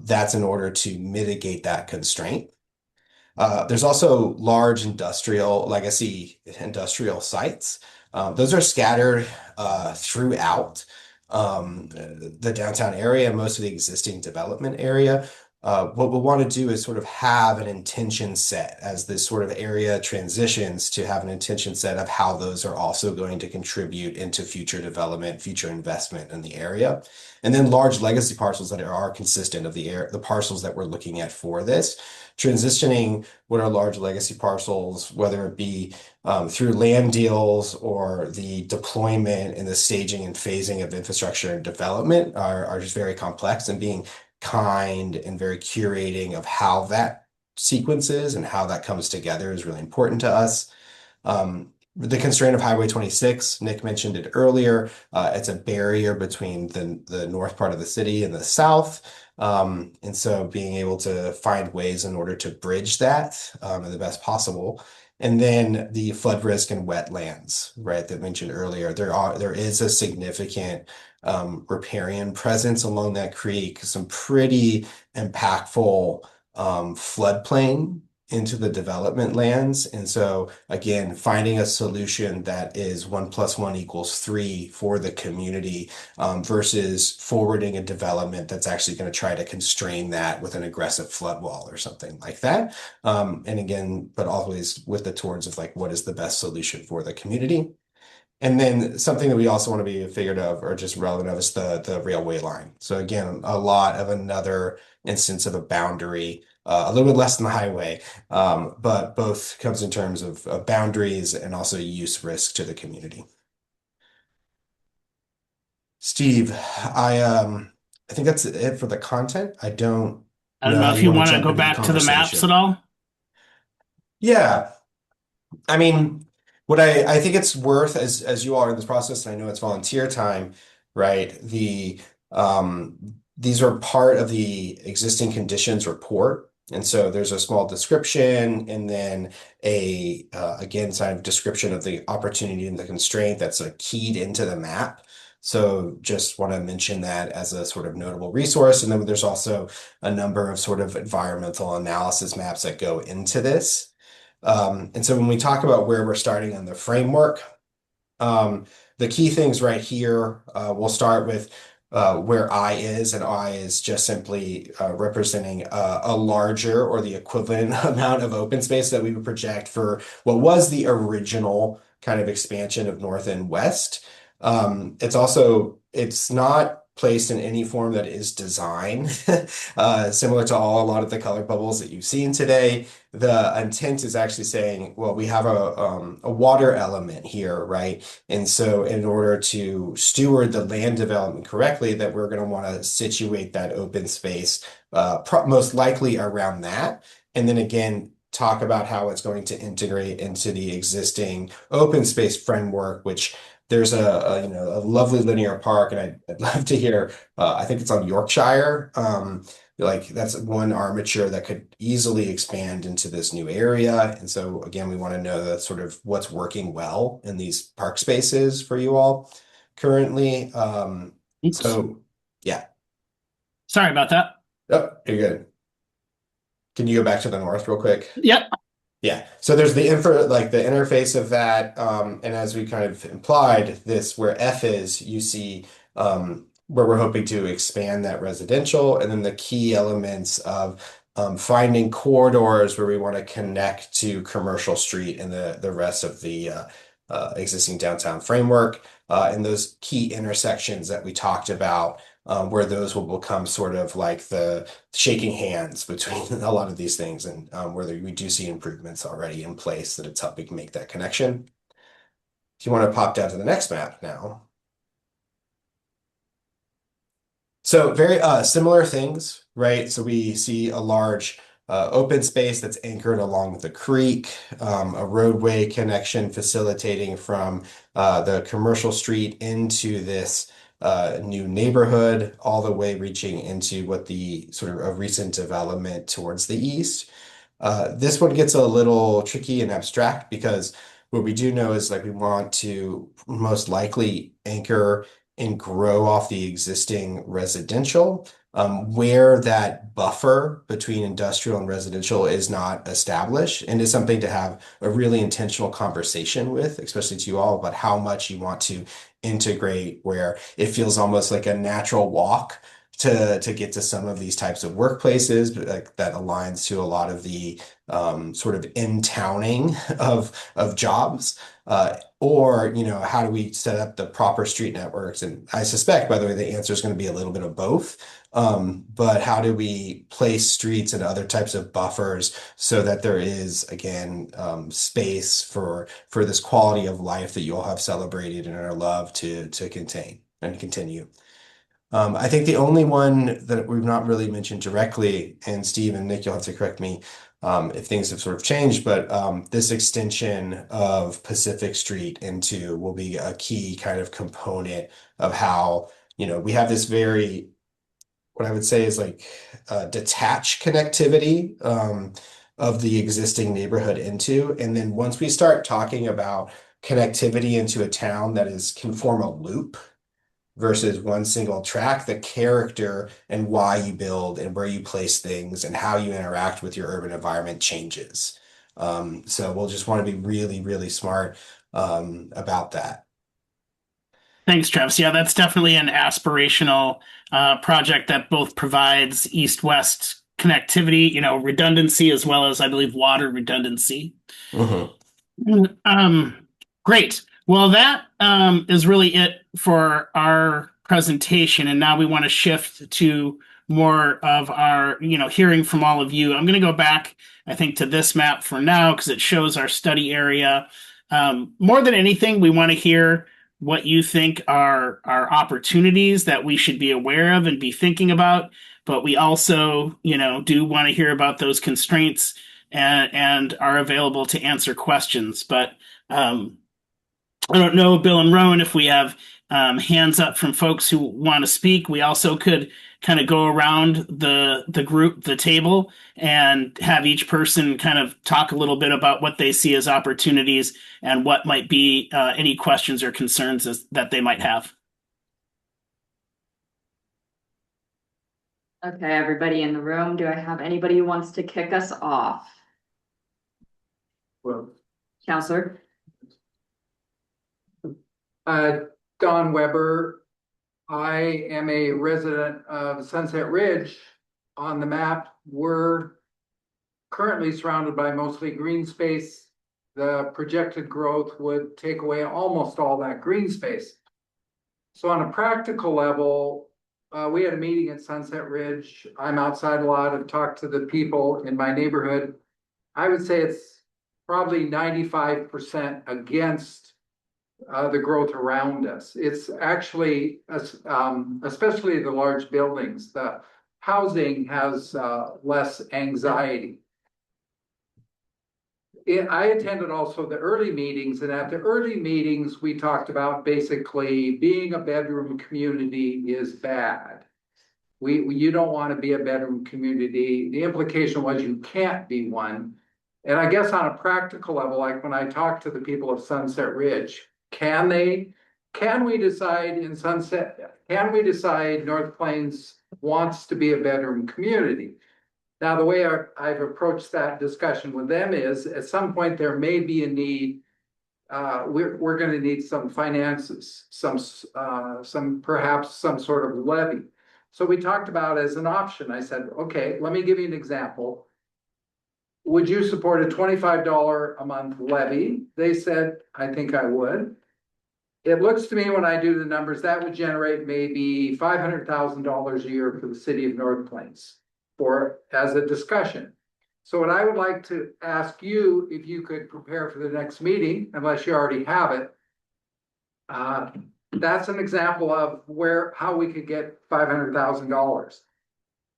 that's in order to mitigate that constraint. There's also large legacy industrial sites. Those are scattered throughout the downtown area, most of the existing development area. What we want to do is sort of have an intention set as this sort of area transitions, to have an intention set of how those are also going to contribute into future development, future investment in the area. And then large legacy parcels that are consistent of the parcels that we're looking at for this. Transitioning what are large legacy parcels, whether it be through land deals or the deployment and the staging and phasing of infrastructure and development, are just very complex, and being kind and very curating of how that sequences and how that comes together is really important to us. the constraint of Highway 26. Nick mentioned it earlier. It's a barrier between the north part of the city and the south. And so being able to find ways in order to bridge that in the best possible. And then the flood risk and wetlands, right, that mentioned earlier. There is a significant riparian presence along that creek, some pretty impactful floodplain into the development lands. And so again, finding a solution that is 1 + 1 = 3 for the community versus forwarding a development that's actually going to try to constrain that with an aggressive flood wall or something like that. And again, but always with the towards of like, what is the best solution for the community? And then something that we also want to be figured of or just relevant of is the railway line. So again, a lot of another instance of a boundary, a little bit less than the highway, but both comes in terms of boundaries and also use risk to the community. Steve, I think that's it for the content. I don't don't know how if you want to jump go into the back to the maps conversation. at all. Yeah. I mean, what I think it's worth as you all are in this process, and I know it's volunteer time, right? These are part of the existing conditions report. And so there's a small description and then again, kind of description of the opportunity and the constraint that's keyed into the map. So just want to mention that as a sort of notable resource. And then there's also a number of sort of environmental analysis maps that go into this. And so when we talk about where we're starting on the framework, the key things right here, we'll start with where I is, and I is just simply representing a larger or the equivalent amount of open space that we would project for what was the original kind of expansion of North and West. It's not placed in any form that is design, similar to a lot of the color bubbles that you've seen today. The intent is actually saying, well, we have a water element here, right? And so in order to steward the land development correctly, that we're going to want to situate that open space most likely around that. And then again, talk about how it's going to integrate into the existing open space framework, which there's a lovely linear park, and I'd love to hear. I think it's on Yorkshire. Like that's one armature that could easily expand into this new area. And so again, we want to know that sort of what's working well in these park spaces for you all currently. So yeah. Sorry about that. Oh, you're good. Can you go back to the north real quick? Yep. Yeah. So there's the interface of that. And as we kind of implied, this where F is, you see where we're hoping to expand that residential, and then the key elements of finding corridors where we want to connect to Commercial Street and the rest of the existing downtown framework, and those key intersections that we talked about, where those will become sort of like the shaking hands between a lot of these things, and where we do see improvements already in place that it's helping make that connection. If you want to pop down to the next map now. So very similar things, right? So we see a large open space that's anchored along the creek, a roadway connection facilitating from the Commercial Street into this new neighborhood, all the way reaching into what the sort of a recent development towards the east. This one gets a little tricky and abstract because what we do know is like we want to most likely anchor and grow off the existing residential, where that buffer between industrial and residential is not established, and is something to have a really intentional conversation with, especially to you all, about how much you want to integrate, where it feels almost like a natural walk to get to some of these types of workplaces, but like that aligns to a lot of the sort of in-towning of jobs. Or, how do we set up the proper street networks? And I suspect, by the way, the answer is going to be a little bit of both. But how do we place streets and other types of buffers so that there is, again, space for this quality of life that you all have celebrated and are loved to contain and continue? I think the only one that we've not really mentioned directly, and Steve and Nick, you'll have to correct me, if things have sort of changed, but this extension of Pacific Street into will be a key kind of component of how, we have this very, what I would say is like detached connectivity of the existing neighborhood into. And then once we start talking about connectivity into a town that can form a loop versus one single track, the character and why you build and where you place things and how you interact with your urban environment changes. So we'll just want to be really, really smart about that. Thanks, Travis. Yeah, that's definitely an aspirational project that both provides east-west connectivity, redundancy, as well as, I believe, water redundancy. Great. Well, that is really it for our presentation, and now we want to shift to more of our, hearing from all of you. I'm going to go back, I think, to this map for now because it shows our study area. More than anything, we want to hear what you think are opportunities that we should be aware of and be thinking about. But we also, do want to hear about those constraints and are available to answer questions. But I don't know, Bill and Rowan, if we have hands up from folks who want to speak. We also could kind of go around the table, and have each person kind of talk a little bit about what they see as opportunities and what might be any questions or concerns that they might have. Okay, everybody in the room, do I have anybody who wants to kick us off? Well, Counselor? Don Weber. I am a resident of Sunset Ridge. On the map, we're currently surrounded by mostly green space. The projected growth would take away almost all that green space. So on a practical level, we had a meeting at Sunset Ridge. I'm outside a lot and talked to the people in my neighborhood. I would say it's probably 95% against the growth around us. It's actually, especially the large buildings, the housing has less anxiety. I attended also the early meetings, and at the early meetings, we talked about basically being a bedroom community is bad. You don't want to be a bedroom community. The implication was you can't be one. And I guess on a practical level, like when I talk to the people of Sunset Ridge, can we decide North Plains wants to be a bedroom community? Now, the way I've approached that discussion with them is at some point there may be a need. We're going to need some finances, perhaps some sort of levy. So we talked about as an option. I said, okay, let me give you an example. Would you support a $25 a month levy? They said, I think I would. It looks to me when I do the numbers, that would generate maybe $500,000 a year for the city of North Plains as a discussion. So what I would like to ask you, if you could prepare for the next meeting, unless you already have it, that's an example of how we could get $500,000.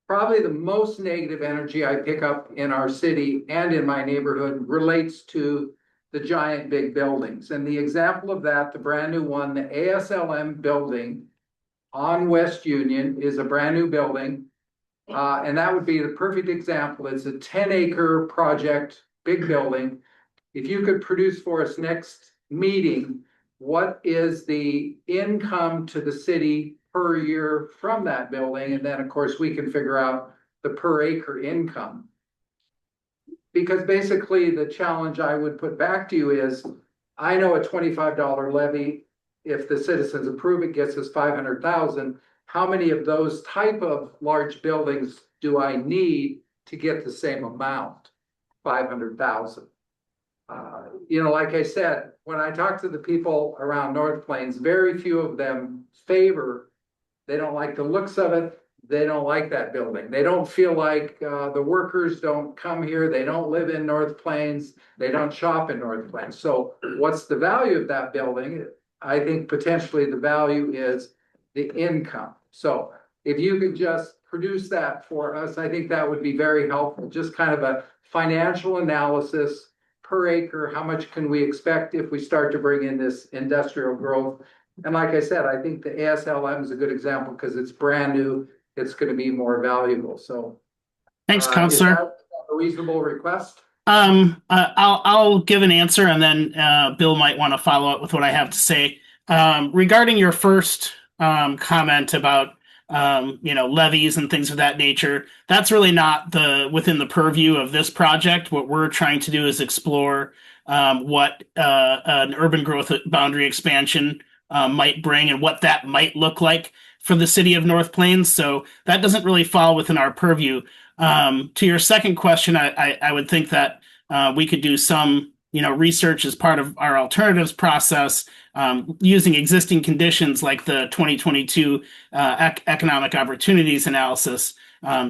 Probably the most negative energy I pick up in our city and in my neighborhood relates to the giant big buildings. And the example of that, the brand new one, the ASLM building on West Union is a brand new building. And that would be the perfect example. It's a 10-acre project, big building. If you could produce for us next meeting, what is the income to the city per year from that building? And then, of course, we can figure out the per acre income. Because basically the challenge I would put back to you is, I know a $25 levy, if the citizens approve it, gets us 500,000. How many of those type of large buildings do I need to get the same amount? 500,000. Like I said, when I talk to the people around North Plains, very few of them they don't like the looks of it. They don't like that building. They don't feel like the workers don't come here. They don't live in North Plains. They don't shop in North Plains. So what's the value of that building? I think potentially the value is the income. So if you could just produce that for us, I think that would be very helpful. Just kind of a financial analysis per acre, how much can we expect if we start to bring in this industrial growth? And like I said, I think the ASLM is a good example because it's brand new, it's gonna be more valuable, so. Thanks, Is Counselor. that a reasonable request? I'll give an answer and then Bill might want to follow up with what I have to say. Regarding your first comment about levies and things of that nature, that's really not within the purview of this project. What we're trying to do is explore what an urban growth boundary expansion might bring and what that might look like for the city of North Plains. So that doesn't really fall within our purview. To your second question, I would think that we could do some, research as part of our alternatives process, using existing conditions like the 2022 economic opportunities analysis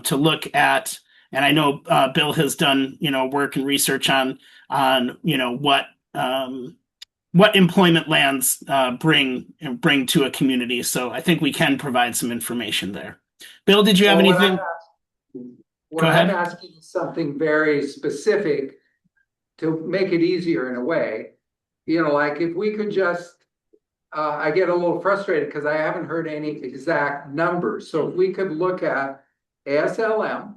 to look at. And I know Bill has done, work and research on what employment lands bring to a community. So I think we can provide some information there. Bill, did you have anything? What I'm asking is something very specific to make it easier in a way. Like if we could just, I get a little frustrated because I haven't heard any exact numbers. So if we could look at ASLM,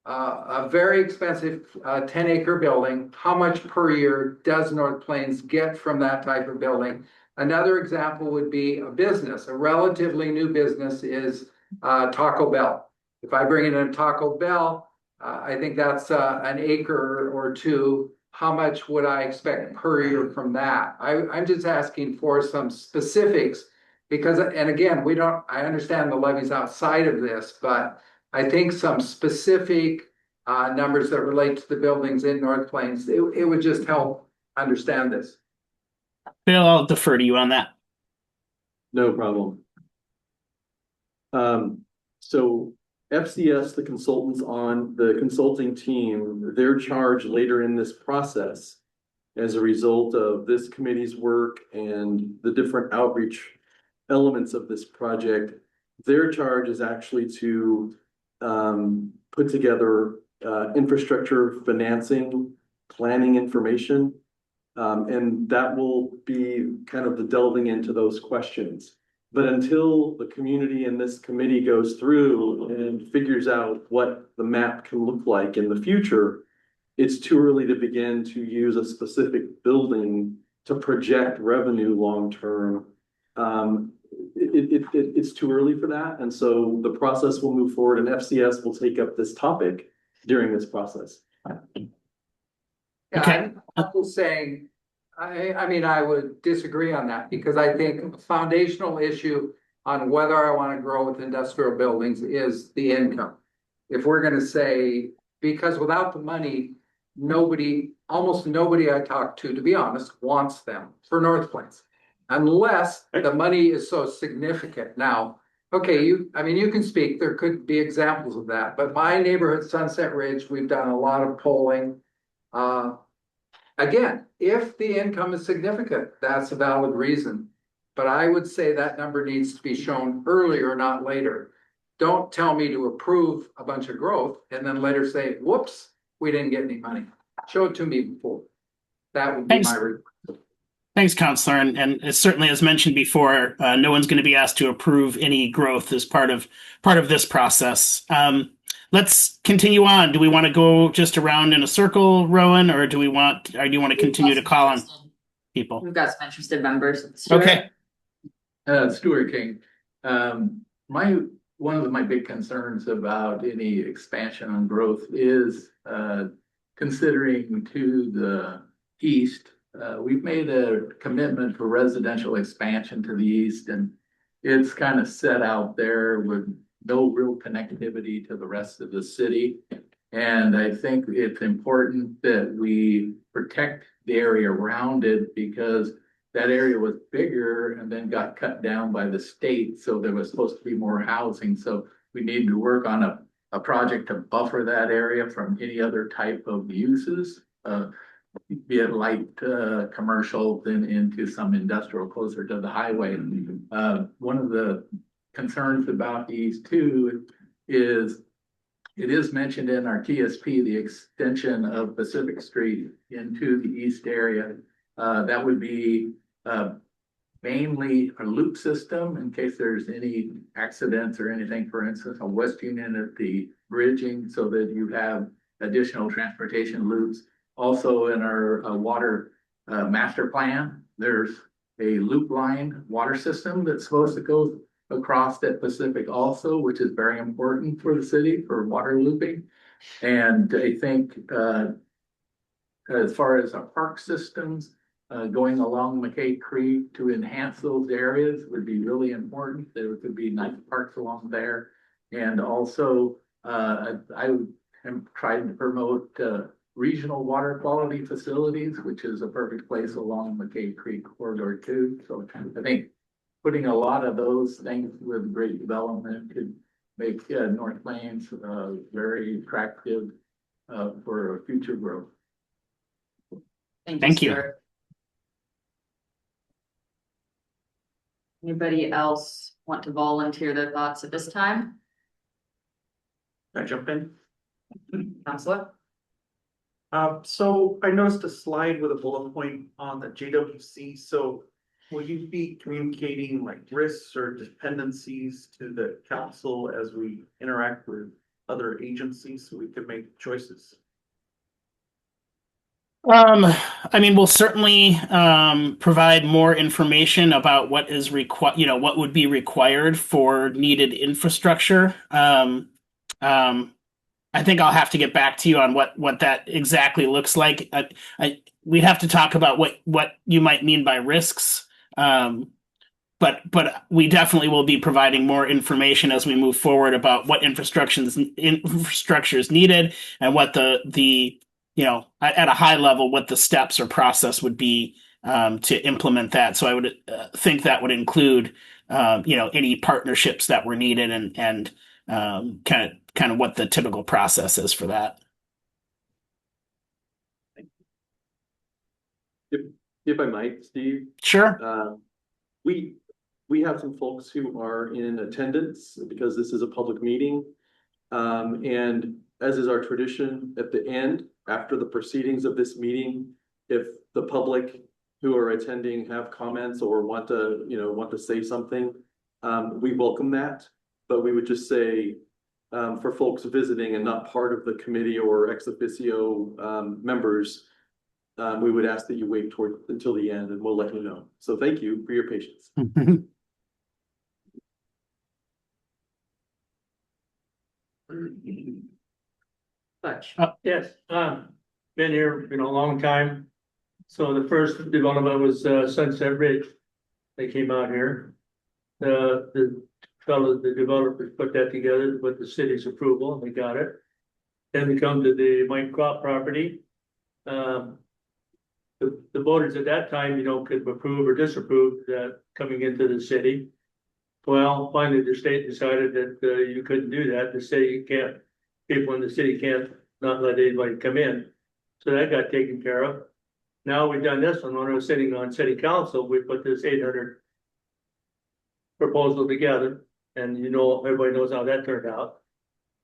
a very expensive 10-acre building, how much per year does North Plains get from that type of building? Another example would be a business. A relatively new business is Taco Bell. If I bring in a Taco Bell, I think that's an acre or two. How much would I expect per year from that? I'm just asking for some specifics because, and again, I understand the levies outside of this, but I think some specific numbers that relate to the buildings in North Plains, it would just help understand this. Bill, I'll defer to you on that. No problem. So FCS, the consultants on the consulting team, their charge later in this process, as a result of this committee's work and the different outreach elements of this project, their charge is actually to put together infrastructure financing, planning information, and that will be kind of the delving into those questions. But until the community and this committee goes through and figures out what the map can look like in the future, it's too early to begin to use a specific building to project revenue long-term. It's too early for that. And so the process will move forward and FCS will take up this topic during this process. Yeah, I'm just saying, I mean, I would disagree on that because I think a foundational issue on whether I want to grow with industrial buildings is the income. If we're going to say, because without the money, almost nobody I talk to be honest, wants them for North Plains, unless the money is so significant. Now, okay, you can speak, there could be examples of that, but my neighborhood, Sunset Ridge, we've done a lot of polling. Again, if the income is significant, that's a valid reason. But I would say that number needs to be shown earlier, not later. Don't tell me to approve a bunch of growth and then later say, whoops, we didn't get any money. Show it to me before. That would be my request. Thanks, Counselor. And certainly, as mentioned before, no one's going to be asked to approve any growth as part of this process. Let's continue on. Do we want to go just around in a circle, Rowan, or do you want to continue to call on people? We've got some interested members. Stuart? Okay. Stuart King. One of my big concerns about any expansion on growth is considering to the east. We've made a commitment for residential expansion to the east, and it's kind of set out there with no real connectivity to the rest of the city. And I think it's important that we protect the area around it because that area was bigger and then got cut down by the state. So there was supposed to be more housing. So we need to work on a project to buffer that area from any other type of uses, be it light commercial, then into some industrial closer to the highway. One of the concerns about these two is it is mentioned in our TSP, the extension of Pacific Street into the east area. That would be mainly a loop system in case there's any accidents or anything, for instance, a west union at the bridging, so that you have additional transportation loops. Also in our water master plan, there's a loop line water system that's supposed to go across that Pacific also, which is very important for the city for water looping. And I think as far as our park systems, going along McKay Creek to enhance those areas would be really important. There could be nice parks along there. And also, I am trying to promote regional water quality facilities, which is a perfect place along McKay Creek corridor too. So I think putting a lot of those things with great development could make North Plains very attractive for future growth. Thank you. Stuart. Anybody else want to volunteer their thoughts at this time? Can I jump in? Counselor? So I noticed a slide with a bullet point on the JWC. So will you be communicating like risks or dependencies to the council as we interact with other agencies so we can make choices? I mean, we'll certainly provide more information about what is what would be required for needed infrastructure. I think I'll have to get back to you on what that exactly looks like. We'd have to talk about what you might mean by risks. But we definitely will be providing more information as we move forward about what infrastructure is needed and what the at a high level, what the steps or process would be to implement that. So I would think that would include, any partnerships that were needed and kind of what the typical process is for that. If I might, Steve. Sure. We have some folks who are in attendance because this is a public meeting. And as is our tradition, at the end, after the proceedings of this meeting, if the public who are attending have comments or want to say something, we welcome that. But we would just say, for folks visiting and not part of the committee or ex officio members, we would ask that you wait until the end and we'll let you know. So thank you for your patience. Yes, been here, a long time. So the first development was Sunset Ridge. They came out here. The developers put that together with the city's approval and we got it. Then we come to the Mike Crop property. The voters at that time, could approve or disapprove that coming into the city. Well, finally the state decided that you couldn't do that. The city can't, people in the city can't not let anybody come in. So that got taken care of. Now we've done this one when I was sitting on city council, we put this 800 proposal together and everybody knows how that turned out.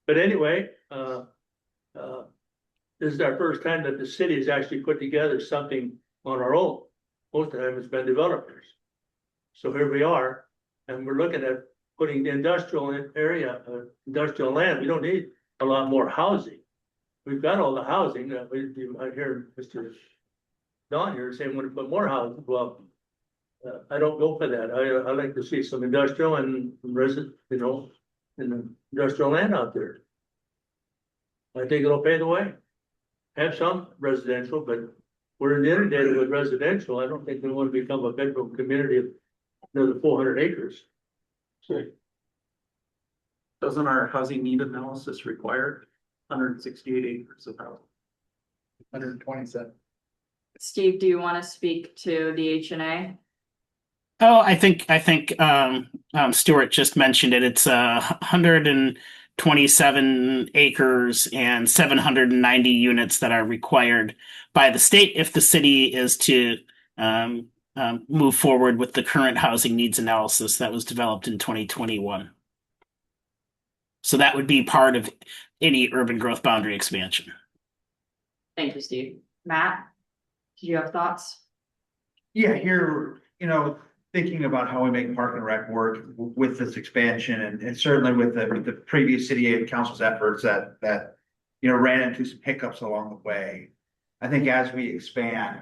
But anyway, this is our first time that the city has actually put together something on our own. Most of the time it's been developers. So here we are, and we're looking at putting the industrial area, industrial land. We don't need a lot more housing. We've got all the housing. You might hear Mr. Don here saying we want to put more housing. Well, I don't go for that. I like to see some industrial and resident, and industrial land out there. I think it'll pay the way. Have some residential, but we're inundated with residential. I don't think we want to become a bedroom community of another 400 acres. Doesn't our housing need analysis require 168 acres of housing? 127. Steve, do you want to speak to the H&A? Oh, I think Stuart just mentioned it. It's 127 acres and 790 units that are required by the state if the city is to move forward with the current housing needs analysis that was developed in 2021. So that would be part of any urban growth boundary expansion. Thank you, Steve. Matt, do you have thoughts? Yeah, here, thinking about how we make Park and Rec work with this expansion and certainly with the previous city council's efforts that ran into some hiccups along the way. I think as we expand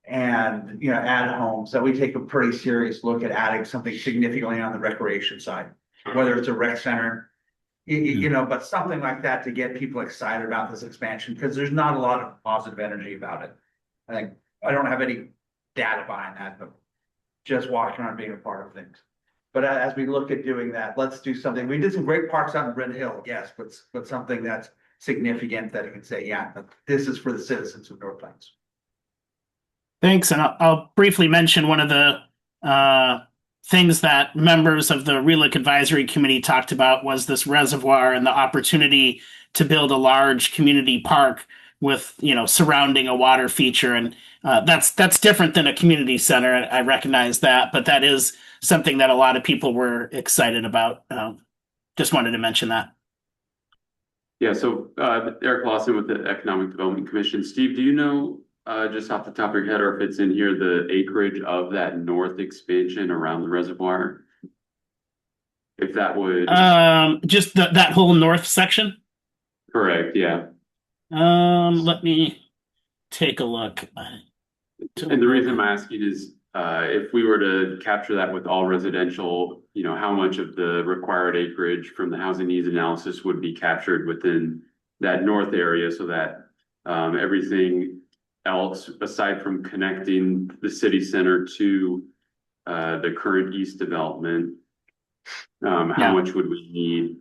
and, add homes, that we take a pretty serious look at adding something significantly on the recreation side, whether it's a rec center, but something like that to get people excited about this expansion, because there's not a lot of positive energy about it. I don't have any data behind that, but just walking around being a part of things. But as we look at doing that, let's do something. We did some great parks out in Bryn Hill, yes, but something that's significant that it can say, yeah, but this is for the citizens of North Plains. Thanks, and I'll briefly mention one of the things that members of the RELIC Advisory Committee talked about was this reservoir and the opportunity to build a large community park with, surrounding a water feature. And that's different than a community center. I recognize that, but that is something that a lot of people were excited about. Just wanted to mention that. Yeah, so Eric Lawson with the Economic Development Commission. Steve, do you know just off the top of your head, or if it's in here, the acreage of that north expansion around the reservoir? If that would just that whole north section? Correct, yeah. Let me take a look. And the reason I'm asking is if we were to capture that with all residential, how much of the required acreage from the housing needs analysis would be captured within that north area, so that everything else aside from connecting the city center to the current east development, how much would we need?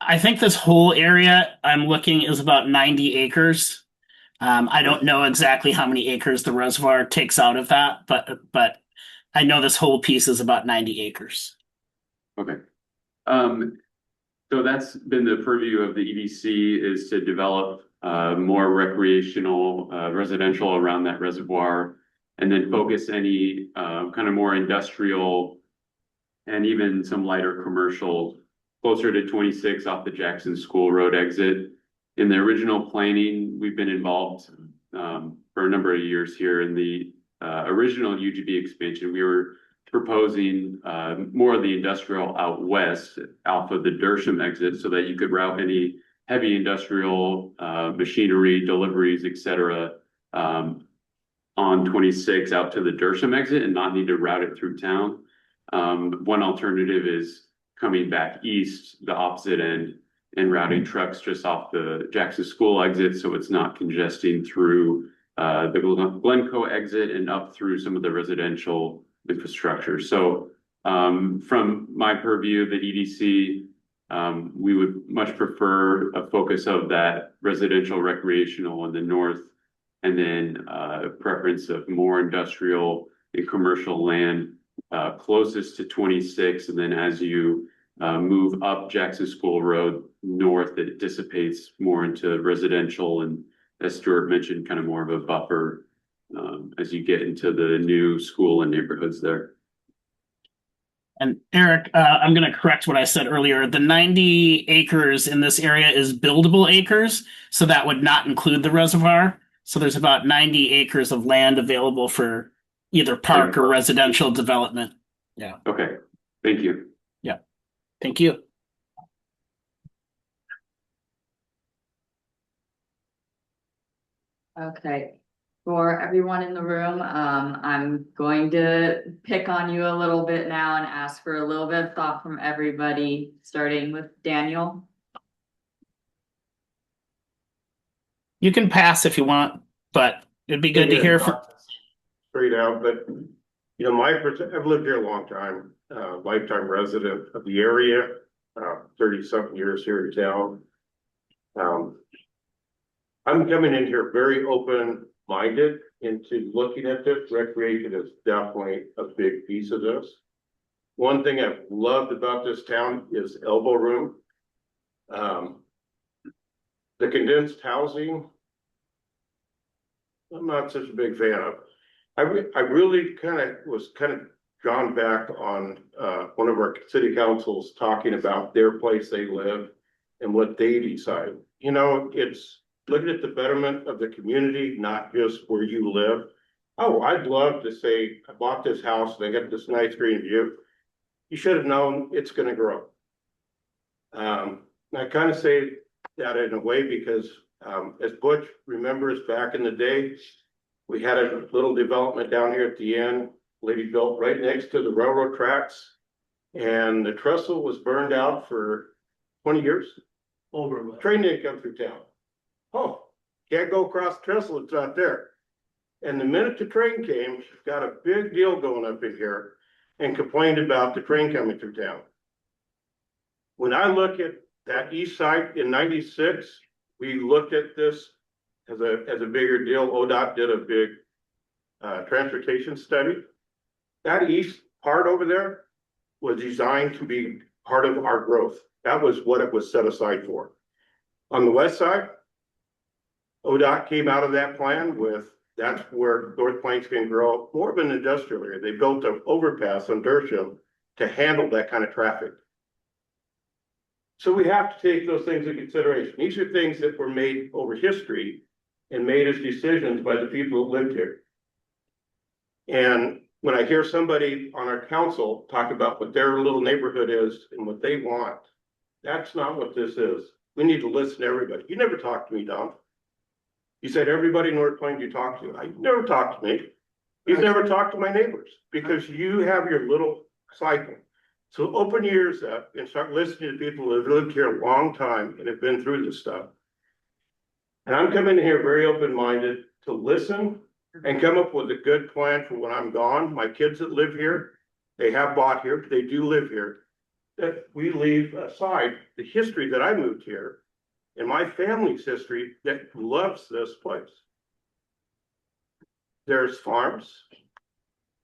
I think this whole area I'm looking is about 90 acres. I don't know exactly how many acres the reservoir takes out of that, but I know this whole piece is about 90 acres. Okay. So that's been the purview of the EDC, is to develop more recreational residential around that reservoir, and then focus any kind of more industrial and even some lighter commercial closer to 26 off the Jackson School Road exit. In the original planning, we've been involved for a number of years here. In the original UGB expansion, we were proposing more of the industrial out west, off of the Dersham exit, so that you could route any heavy industrial machinery, deliveries, etc. On 26 out to the Dersham exit and not need to route it through town. One alternative is coming back east, the opposite end, and routing trucks just off the Jackson School exit, so it's not congesting through the Glencoe exit and up through some of the residential infrastructure. So from my purview, the EDC, we would much prefer a focus of that residential recreational in the north, and then a preference of more industrial and commercial land closest to 26. And then as you move up Jackson School Road north, it dissipates more into residential, and as Stuart mentioned, kind of more of a buffer as you get into the new school and neighborhoods there. And Eric, I'm going to correct what I said earlier. The 90 acres in this area is buildable acres, so that would not include the reservoir. So there's about 90 acres of land available for either park or residential development. Yeah. Okay. Thank you. Yeah. Thank you. Okay. For everyone in the room, I'm going to pick on you a little bit now and ask for a little bit of thought from everybody, starting with Daniel. You can pass if you want, but it'd be good to hear from. Straight out, but I've lived here a long time, lifetime resident of the area, 30-something years here in town. I'm coming in here very open-minded into looking at this. Recreation is definitely a big piece of this. One thing I've loved about this town is elbow room. The condensed housing, I'm not such a big fan of. I really was John back on one of our city councils talking about their place they live and what they decide. You know, it's looking at the betterment of the community, not just where you live. Oh, I'd love to say, I bought this house, and I got this nice green view. You should have known it's gonna grow. I kind of say that in a way because as Butch remembers back in the day, we had a little development down here at the end, lady built right next to the railroad tracks. And the trestle was burned out for 20 years. Train didn't come through town. Oh, can't go across the trestle, it's not there. And the minute the train came, she's got a big deal going up in here and complained about the train coming through town. When I look at that east side in 96, we looked at this as a bigger deal. ODOT did a big transportation study. That east part over there was designed to be part of our growth. That was what it was set aside for. On the west side, ODOT came out of that plan with, that's where North Plains can grow more of an industrial area. They built an overpass on Dersham to handle that kind of traffic. So we have to take those things into consideration. These are things that were made over history and made as decisions by the people who lived here. And when I hear somebody on our council talk about what their little neighborhood is and what they want, that's not what this is. We need to listen to everybody. You never talked to me, Don. You said everybody in North Plains you talked to. I never talked to me. You've never talked to my neighbors because you have your little cycle. So open your ears up and start listening to people who have lived here a long time and have been through this stuff. And I'm coming in here very open-minded to listen and come up with a good plan for when I'm gone. My kids that live here, they have bought here, they do live here. That we leave aside the history that I moved here and my family's history that loves this place. There's farms,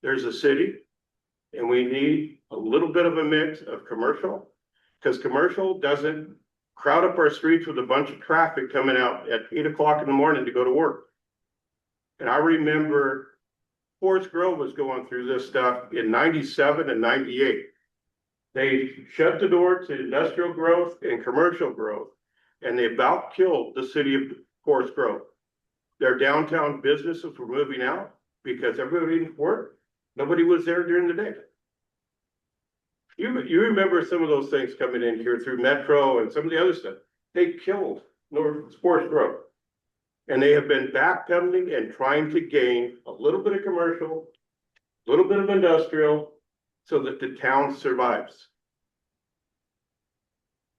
there's a city, and we need a little bit of a mix of commercial, because commercial doesn't crowd up our streets with a bunch of traffic coming out at 8 o'clock in the morning to go to work. And I remember Forest Grove was going through this stuff in 97 and 98. They shut the door to industrial growth and commercial growth, and they about killed the city of Forest Grove. Their downtown businesses were moving out because everybody didn't work. Nobody was there during the day. You remember some of those things coming in here through Metro and some of the other stuff. They killed Forest Grove. And they have been backpedaling and trying to gain a little bit of commercial, a little bit of industrial, so that the town survives.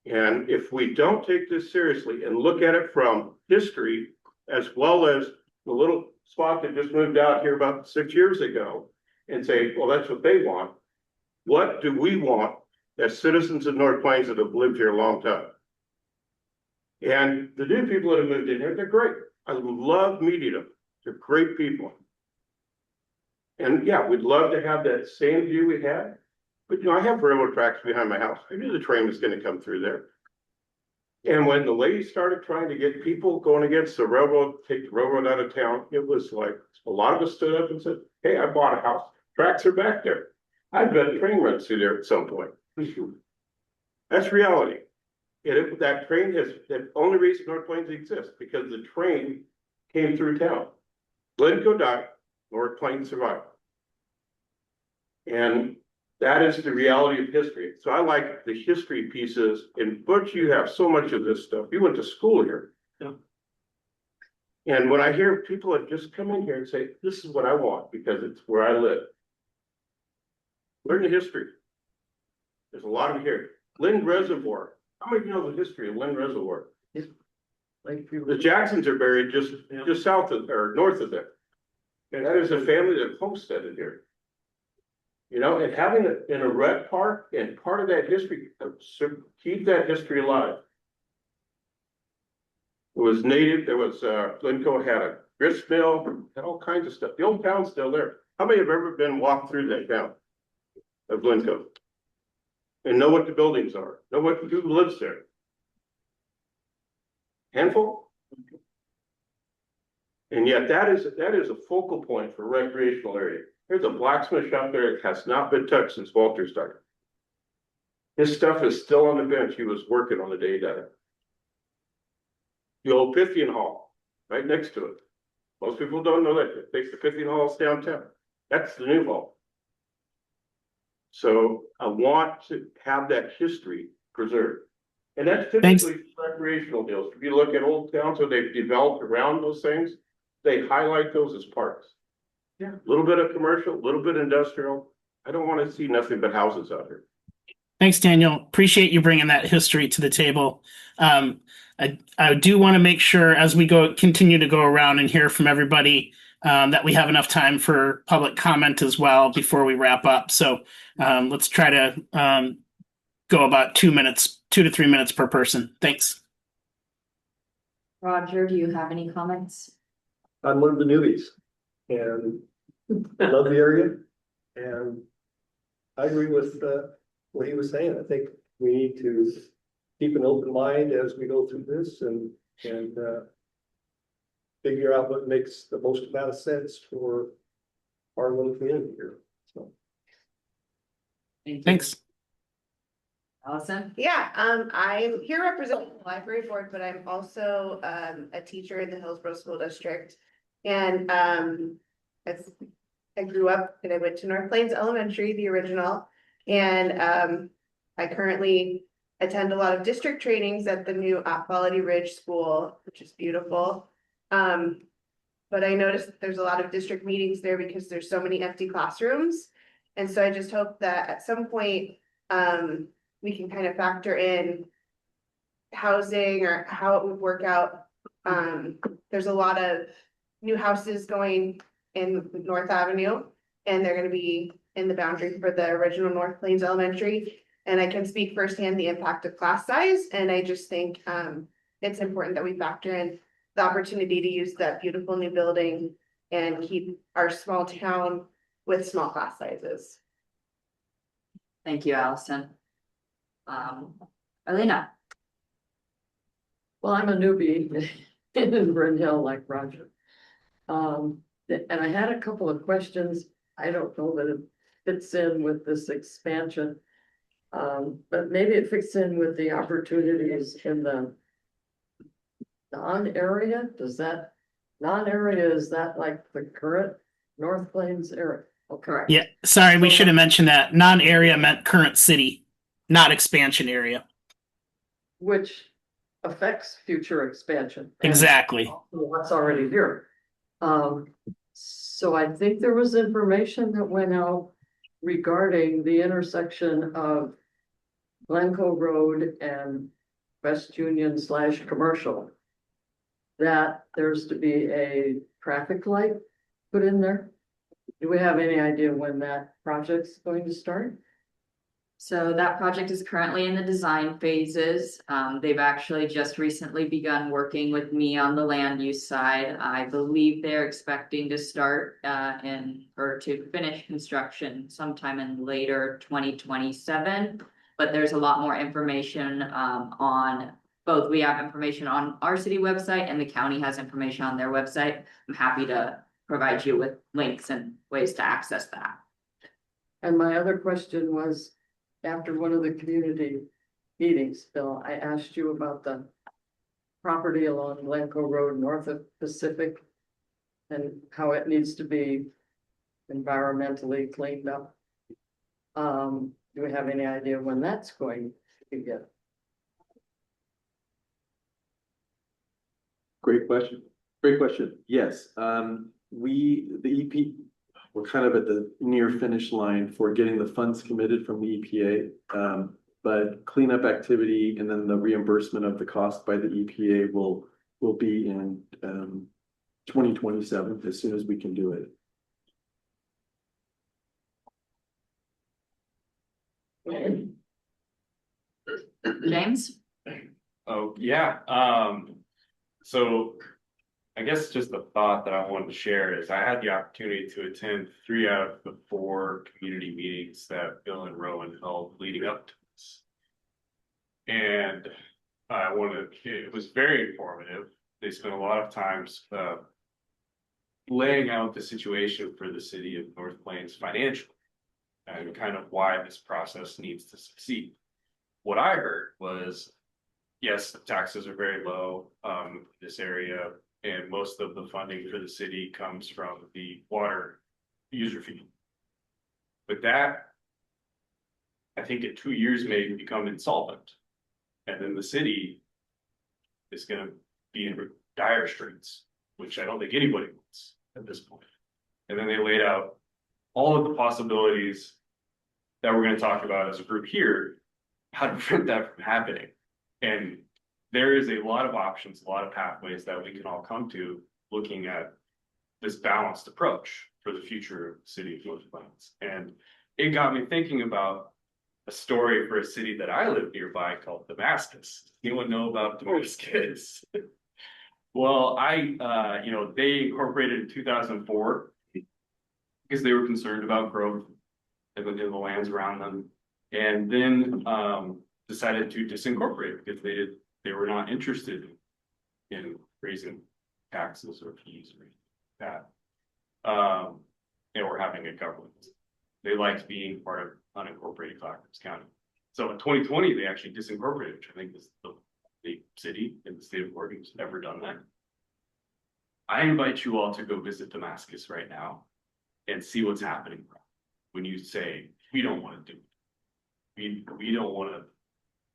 And if we don't take this seriously and look at it from history, as well as the little spot that just moved out here about 6 years ago, and say, well, that's what they want. What do we want as citizens of North Plains that have lived here a long time? And the new people that have moved in here, they're great. I love meeting them. They're great people. And yeah, we'd love to have that same view we had. But you know, I have railroad tracks behind my house. I knew the train was going to come through there. And when the lady started trying to get people going against the railroad, take the railroad out of town, it was like a lot of us stood up and said, hey, I bought a house. Tracks are back there. I bet a train runs through there at some point. That's reality. And that train has, the only reason North Plains exists because the train came through town. Glencoe died, North Plains survived. And that is the reality of history. So I like the history pieces. And Butch, you have so much of this stuff. You went to school here. Yeah. And when I hear people that just come in here and say, this is what I want because it's where I live. Learn the history. There's a lot of it here. Lynn Reservoir. How many of you know the history of Lynn Reservoir? The Jacksons are buried just south of or north of there. And that is a family that homesteaded here. You know, and having it in a red park and part of that history, keep that history alive. It was native. There was Glencoe had a grist mill, had all kinds of stuff. The old town's still there. How many have ever been walked through that town of Glencoe and know what the buildings are? Know who lives there? Handful. And yet that is a focal point for recreational area. There's a blacksmith shop there that has not been touched since Walter started. His stuff is still on the bench. He was working on the day he died. The old Pythian Hall, right next to it. Most people don't know that. They think the Pythian Hall's downtown. That's the new hall. So I want to have that history preserved. And that's Thanks. typically recreational deals. If you look at old towns where they've developed around those things, they highlight those as parks. Yeah. A little bit of commercial, a little bit industrial. I don't want to see nothing but houses out here. Thanks, Daniel. Appreciate you bringing that history to the table. I do want to make sure as we continue to go around and hear from everybody that we have enough time for public comment as well before we wrap up. So let's try to go about 2 to 3 minutes per person. Thanks. Roger, do you have any comments? I'm one of the newbies and I love the area. And I agree with what he was saying. I think we need to keep an open mind as we go through this and figure out what makes the most amount of sense for our little community here. So. Thanks. Allison? Yeah, I'm here representing the library board, but I'm also a teacher in the Hillsborough School District. And as I grew up and I went to North Plains Elementary, the original, and I currently attend a lot of district trainings at the new Quality Ridge School, which is beautiful. But I noticed that there's a lot of district meetings there because there's so many empty classrooms. And so I just hope that at some point we can kind of factor in housing or how it would work out. There's a lot of new houses going in North Avenue, and they're going to be in the boundary for the original North Plains Elementary. And I can speak firsthand the impact of class size. And I just think it's important that we factor in the opportunity to use that beautiful new building and keep our small town with small class sizes. Thank you, Allison. Elena? Well, I'm a newbie in Bryn Hill like Roger. And I had a couple of questions. I don't know that it fits in with this expansion. But maybe it fits in with the opportunities in the non-area. Does that non-area, is that like the current North Plains area? Oh, correct. Yeah, sorry, we should have mentioned that. Non-area meant current city, not expansion area. Which affects future expansion. Exactly. What's already here. So I think there was information that went out regarding the intersection of Glencoe Road and West Union / commercial. That there's to be a traffic light put in there. Do we have any idea when that project's going to start? So that project is currently in the design phases. They've actually just recently begun working with me on the land use side. I believe they're expecting to start to finish construction sometime in later 2027. But there's a lot more information on both. We have information on our city website and the county has information on their website. I'm happy to provide you with links and ways to access that. And my other question was, after one of the community meetings, Bill, I asked you about the property along Glencoe Road north of Pacific and how it needs to be environmentally cleaned up. Do we have any idea when that's going to get? Great question. Great question. Yes, we're kind of at the near finish line for getting the funds committed from the EPA. But cleanup activity and then the reimbursement of the cost by the EPA will be in 2027 as soon as we can do it. James? Oh, yeah. So I guess just the thought that I wanted to share is I had the opportunity to attend 3 out of the 4 community meetings that Bill and Rowan held leading up to this. And it was very informative. They spent a lot of times laying out the situation for the city of North Plains financially and kind of why this process needs to succeed. What I heard was, yes, the taxes are very low in this area, and most of the funding for the city comes from the water user fee. But that, I think in 2 years may become insolvent. And then the city is gonna be in dire straits, which I don't think anybody wants at this point. And then they laid out all of the possibilities that we're gonna talk about as a group here, how to prevent that from happening. And there is a lot of options, a lot of pathways that we can all come to looking at this balanced approach for the future of the city of North Plains. And it got me thinking about a story for a city that I live nearby called Damascus. Anyone know about Damascus? Well, they incorporated in 2004 because they were concerned about growth in the lands around them, and then decided to disincorporate because they were not interested in raising taxes or fees or anything like that. Or having a government. They liked being part of unincorporated Clackamas County. So in 2020, they actually disincorporated, which I think is the city in the state of Oregon who's ever done that. I invite you all to go visit Damascus right now and see what's happening when you say, we don't want to do it. We don't want to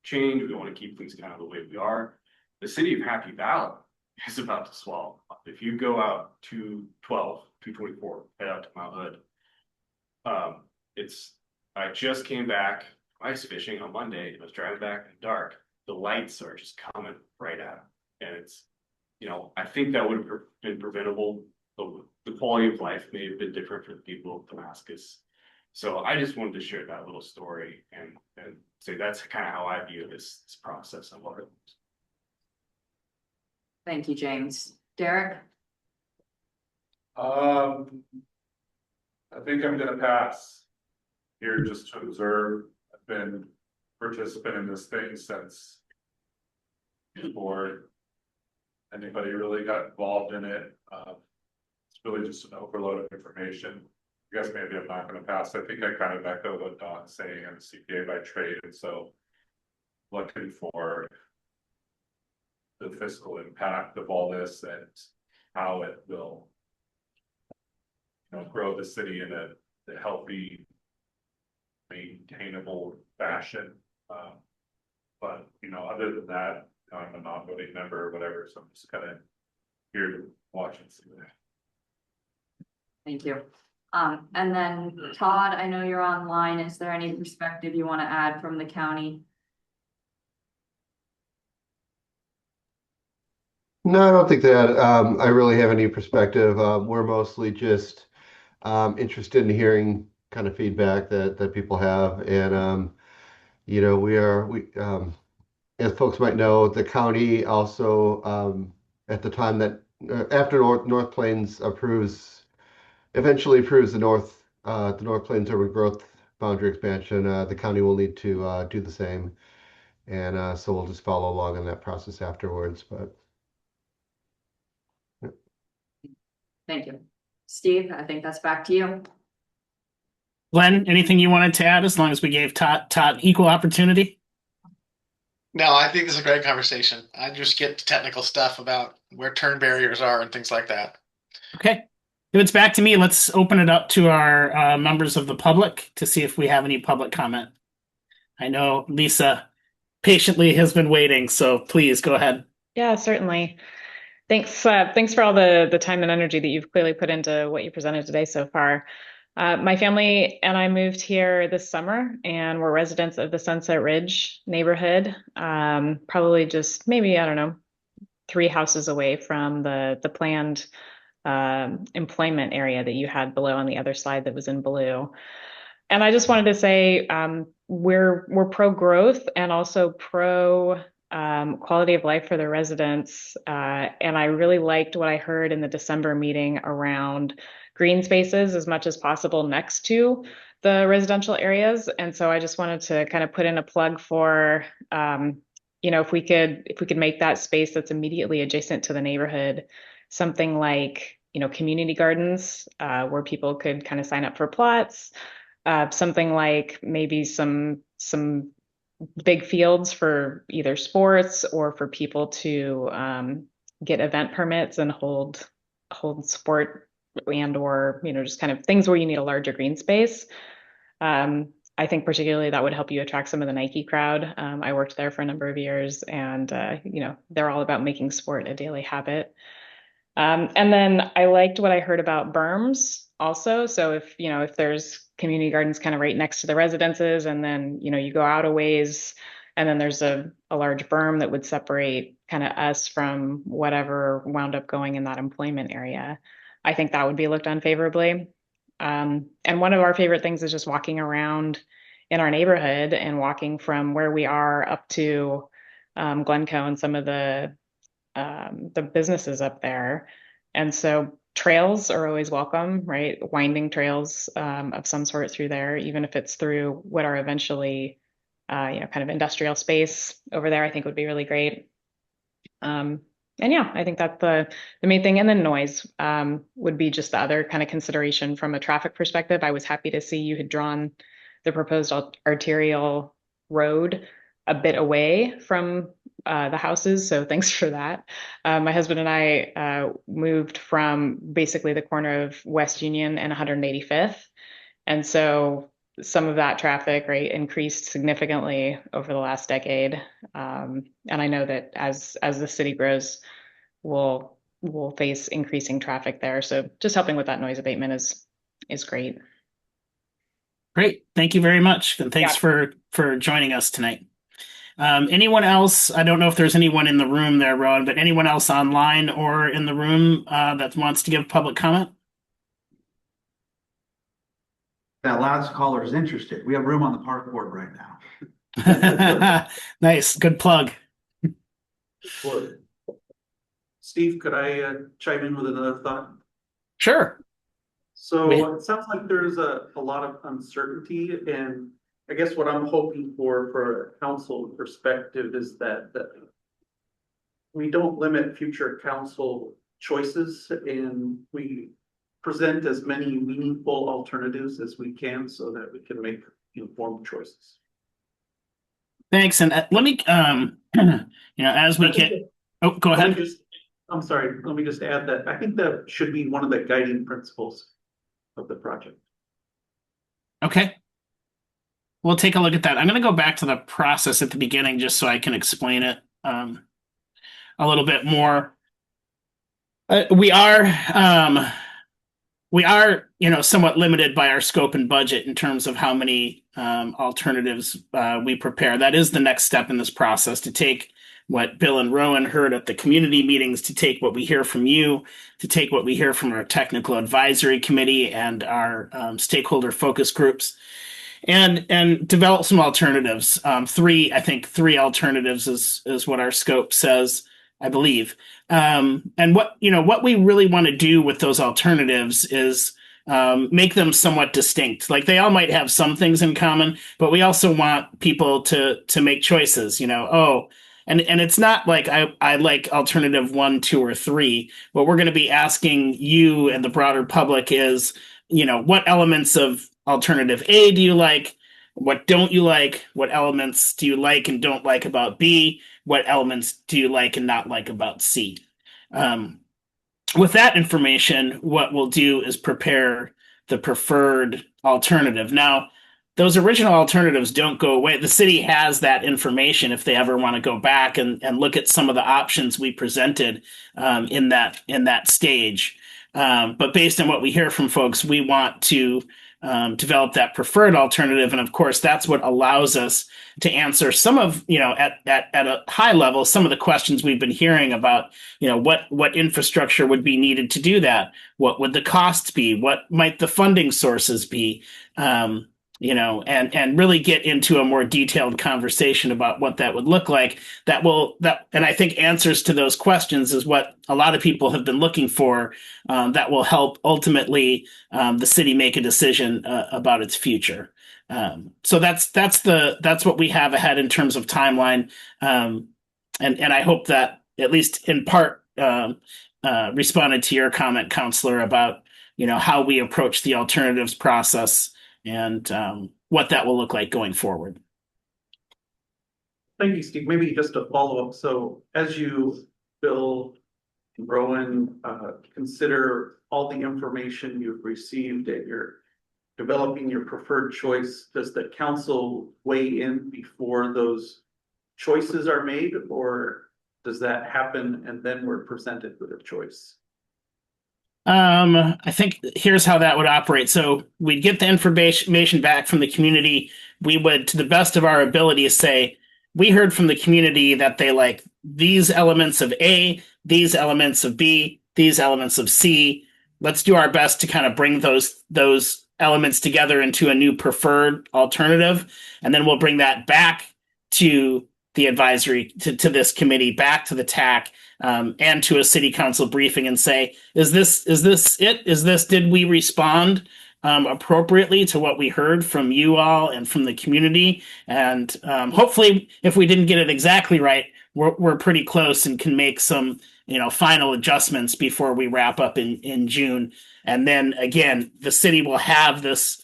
change. We want to keep things kind of the way we are. The city of Happy Valley is about to swallow. If you go out to 224, head out to Mount Hood. I just came back ice fishing on Monday and I was driving back in the dark. The lights are just coming right at them. And it's, I think that would have been preventable. The quality of life may have been different for the people of Damascus. So I just wanted to share that little story and say that's kind of how I view this process and what it is. Thank you, James. Derek? I think I'm gonna pass here just to observe. I've been participant in this thing since before anybody really got involved in it. It's really just an overload of information. I guess maybe I'm not gonna pass. I think I kind of echo what Don's saying. I'm a CPA by trade, and so looking for the fiscal impact of all this and how it will grow the city in a healthy, maintainable fashion. But other than that, I'm a non-voting member or whatever, so I'm just kind of here to watch and see that. Thank you. And then Todd, I know you're online. Is there any perspective you want to add from the county? No, I don't think that I really have any perspective. We're mostly just interested in hearing kind of feedback that people have. And, as folks might know, the county also, at the time that after North Plains eventually approves the North Plains urban growth boundary expansion, the county will need to do the same. And so we'll just follow along in that process afterwards. But Thank you. Steve, I think that's back to you. Glenn, anything you wanted to add as long as we gave Todd equal opportunity? No, I think this is a great conversation. I just get to technical stuff about where turn barriers are and things like that. Okay. If it's back to me, let's open it up to our members of the public to see if we have any public comment. I know Lisa patiently has been waiting, so please go ahead. Yeah, certainly. Thanks for all the time and energy that you've clearly put into what you presented today so far. My family and I moved here this summer, and we're residents of the Sunset Ridge neighborhood. Probably just maybe, I don't know, 3 houses away from the planned employment area that you had below on the other slide that was in blue. And I just wanted to say we're pro growth and also pro quality of life for the residents. And I really liked what I heard in the December meeting around green spaces as much as possible next to the residential areas. And so I just wanted to kind of put in a plug for, if we could make that space that's immediately adjacent to the neighborhood, something like, community gardens, where people could kind of sign up for plots. Something like maybe some big fields for either sports or for people to get event permits and hold sport and or just kind of things where you need a larger green space. I think particularly that would help you attract some of the Nike crowd. I worked there for a number of years, and they're all about making sport a daily habit. And then I liked what I heard about berms also. So if there's community gardens kind of right next to the residences, and then you go out a ways, and then there's a large berm that would separate kind of us from whatever wound up going in that employment area, I think that would be looked on favorably. And one of our favorite things is just walking around in our neighborhood and walking from where we are up to Glencoe and some of the businesses up there. And so trails are always welcome, right? Winding trails of some sort through there, even if it's through what are eventually, kind of industrial space over there, I think would be really great. And yeah, I think that's the main thing. And then noise would be just the other kind of consideration from a traffic perspective. I was happy to see you had drawn the proposed arterial road a bit away from the houses. So thanks for that. My husband and I moved from basically the corner of West Union and 185th. And so some of that traffic, right, increased significantly over the last decade. And I know that as the city grows, we'll face increasing traffic there. So just helping with that noise abatement is great. Great. Thank you very much. And thanks for joining us tonight. Anyone else? I don't know if there's anyone in the room there, Ron, but anyone else online or in the room that wants to give public comment? That last caller is interested. We have room on the park board right now. Nice. Good plug. Steve, could I chime in with another thought? Sure. So it sounds like there's a lot of uncertainty, and I guess what I'm hoping for a council perspective is that we don't limit future council choices, and we present as many meaningful alternatives as we can so that we can make informed choices. Thanks. And let me, as we get, go ahead. I'm sorry, let me just add that I think that should be one of the guiding principles of the project. Okay. We'll take a look at that. I'm going to go back to the process at the beginning just so I can explain it a little bit more. We are, somewhat limited by our scope and budget in terms of how many alternatives we prepare. That is the next step in this process, to take what Bill and Rowan heard at the community meetings, to take what we hear from you, to take what we hear from our technical advisory committee and our stakeholder focus groups, and develop some alternatives. Three alternatives is what our scope says, I believe. And what we really want to do with those alternatives is make them somewhat distinct. Like, they all might have some things in common, but we also want people to make choices, and it's not like I like alternative 1, 2, or 3. What we're going to be asking you and the broader public is, what elements of alternative A do you like? What don't you like? What elements do you like and don't like about B? What elements do you like and not like about C? With that information, what we'll do is prepare the preferred alternative. Now, those original alternatives don't go away. The city has that information if they ever want to go back and look at some of the options we presented in that stage. But based on what we hear from folks, we want to develop that preferred alternative. And of course, that's what allows us to answer some of, at a high level, some of the questions we've been hearing about, what infrastructure would be needed to do that? What would the costs be? What might the funding sources be? And really get into a more detailed conversation about what that would look like. And I think answers to those questions is what a lot of people have been looking for. That will help ultimately the city make a decision about its future. So that's what we have ahead in terms of timeline. And I hope that, at least in part, responded to your comment, Counselor, about, how we approach the alternatives process and what that will look like going forward. Thank you, Steve. Maybe just a follow-up. So as you, Bill, Rowan, consider all the information you've received and you're developing your preferred choice, does the council weigh in before those choices are made, or does that happen and then we're presented with a choice? I think here's how that would operate. So we'd get the information back from the community. We would, to the best of our ability, say, we heard from the community that they like these elements of A, these elements of B, these elements of C. Let's do our best to kind of bring those elements together into a new preferred alternative. And then we'll bring that back to the advisory, to this committee, back to the TAC, and to a city council briefing and say, is this it? Did we respond appropriately to what we heard from you all and from the community? And hopefully, if we didn't get it exactly right, we're pretty close and can make some, final adjustments before we wrap up in June. And then again, the city will have this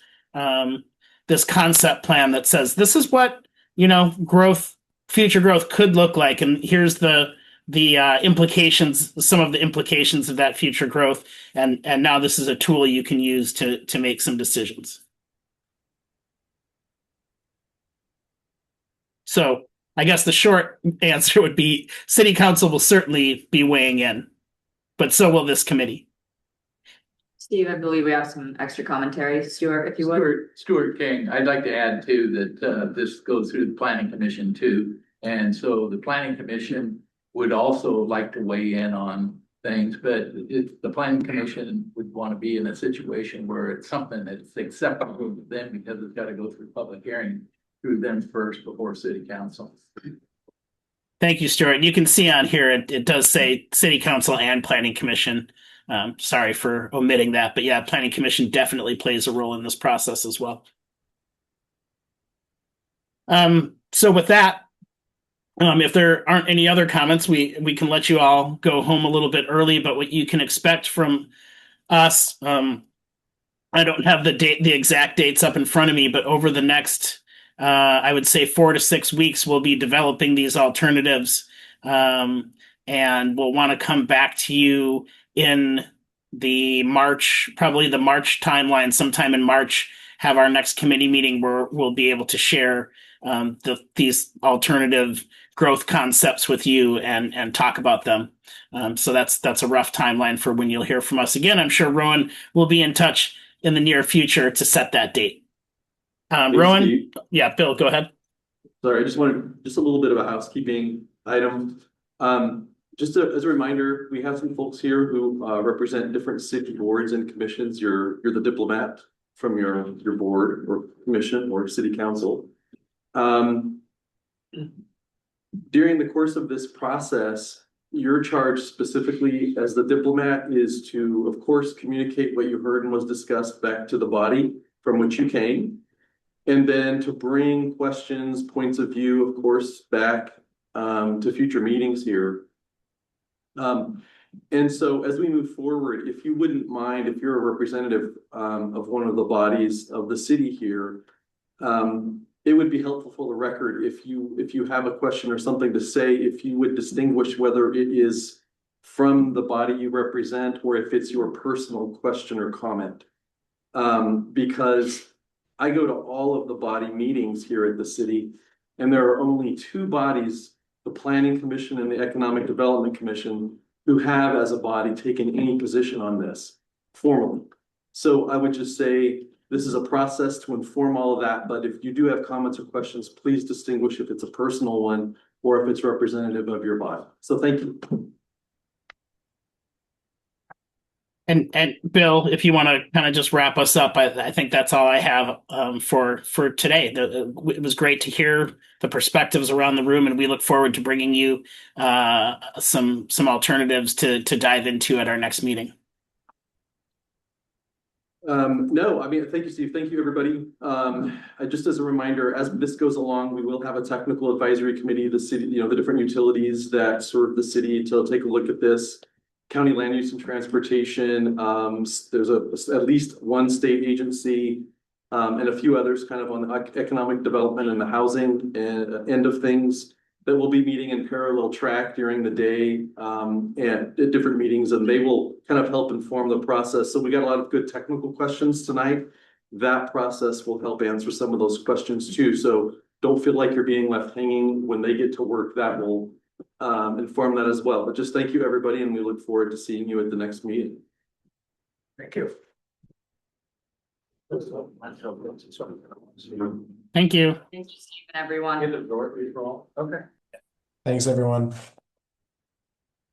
this concept plan that says this is what future growth could look like, and here's the implications, some of the implications of that future growth, and now this is a tool you can use to make some decisions. So I guess the short answer would be City Council will certainly be weighing in, but so will this committee. Steve, I believe we have some extra commentary. Stuart, if you would. Stuart King, I'd like to add too that this goes through the Planning Commission too. And so the Planning Commission would also like to weigh in on things, but the Planning Commission would want to be in a situation where it's something that's acceptable to them because it's got to go through public hearing through them first before City Council. Thank you, Stuart. You can see on here, it does say City Council and Planning Commission. Sorry for omitting that, but yeah, Planning Commission definitely plays a role in this process as well. So with that, if there aren't any other comments, we can let you all go home a little bit early, but what you can expect from us, I don't have the exact dates up in front of me, but over the next, I would say 4 to 6 weeks, we'll be developing these alternatives, and we'll want to come back to you in probably the March timeline, sometime in March, have our next committee meeting where we'll be able to share these alternative growth concepts with you and talk about them. So that's a rough timeline for when you'll hear from us again. I'm sure Rowan will be in touch in the near future to set that date. Rowan? Steve. Yeah, Bill, go ahead. Sorry, I just wanted a little bit of a housekeeping item. Just as a reminder, we have some folks here who represent different city boards and commissions. You're the diplomat from your board or commission or city council. During the course of this process, your charge specifically as the diplomat is to, of course, communicate what you heard and was discussed back to the body from which you came, and then to bring questions, points of view, of course, back to future meetings here. And so as we move forward, if you wouldn't mind, if you're a representative of one of the bodies of the city here, it would be helpful for the record if you have a question or something to say, if you would distinguish whether it is from the body you represent or if it's your personal question or comment. Because I go to all of the body meetings here at the city, and there are only 2 bodies, the Planning Commission and the Economic Development Commission, who have as a body taken any position on this formally. So I would just say this is a process to inform all of that, but if you do have comments or questions, please distinguish if it's a personal one or if it's representative of your body. So thank you. And Bill, if you want to kind of just wrap us up, I think that's all I have for today. It was great to hear the perspectives around the room, and we look forward to bringing you some alternatives to dive into at our next meeting. No, I mean, thank you, Steve. Thank you, everybody. Just as a reminder, as this goes along, we will have a technical advisory committee, the city, the different utilities that serve the city to take a look at this. county land use and transportation. There's at least one state agency and a few others kind of on the economic development and the housing end of things that will be meeting in parallel track during the day and at different meetings, and they will kind of help inform the process. So we got a lot of good technical questions tonight. That process will help answer some of those questions too. So don't feel like you're being left hanging when they get to work. That will inform that as well. But just thank you, everybody, and we look forward to seeing you at the next meeting. Thank you. Thank you. Thank you, Steve and everyone. Okay. Thanks, everyone.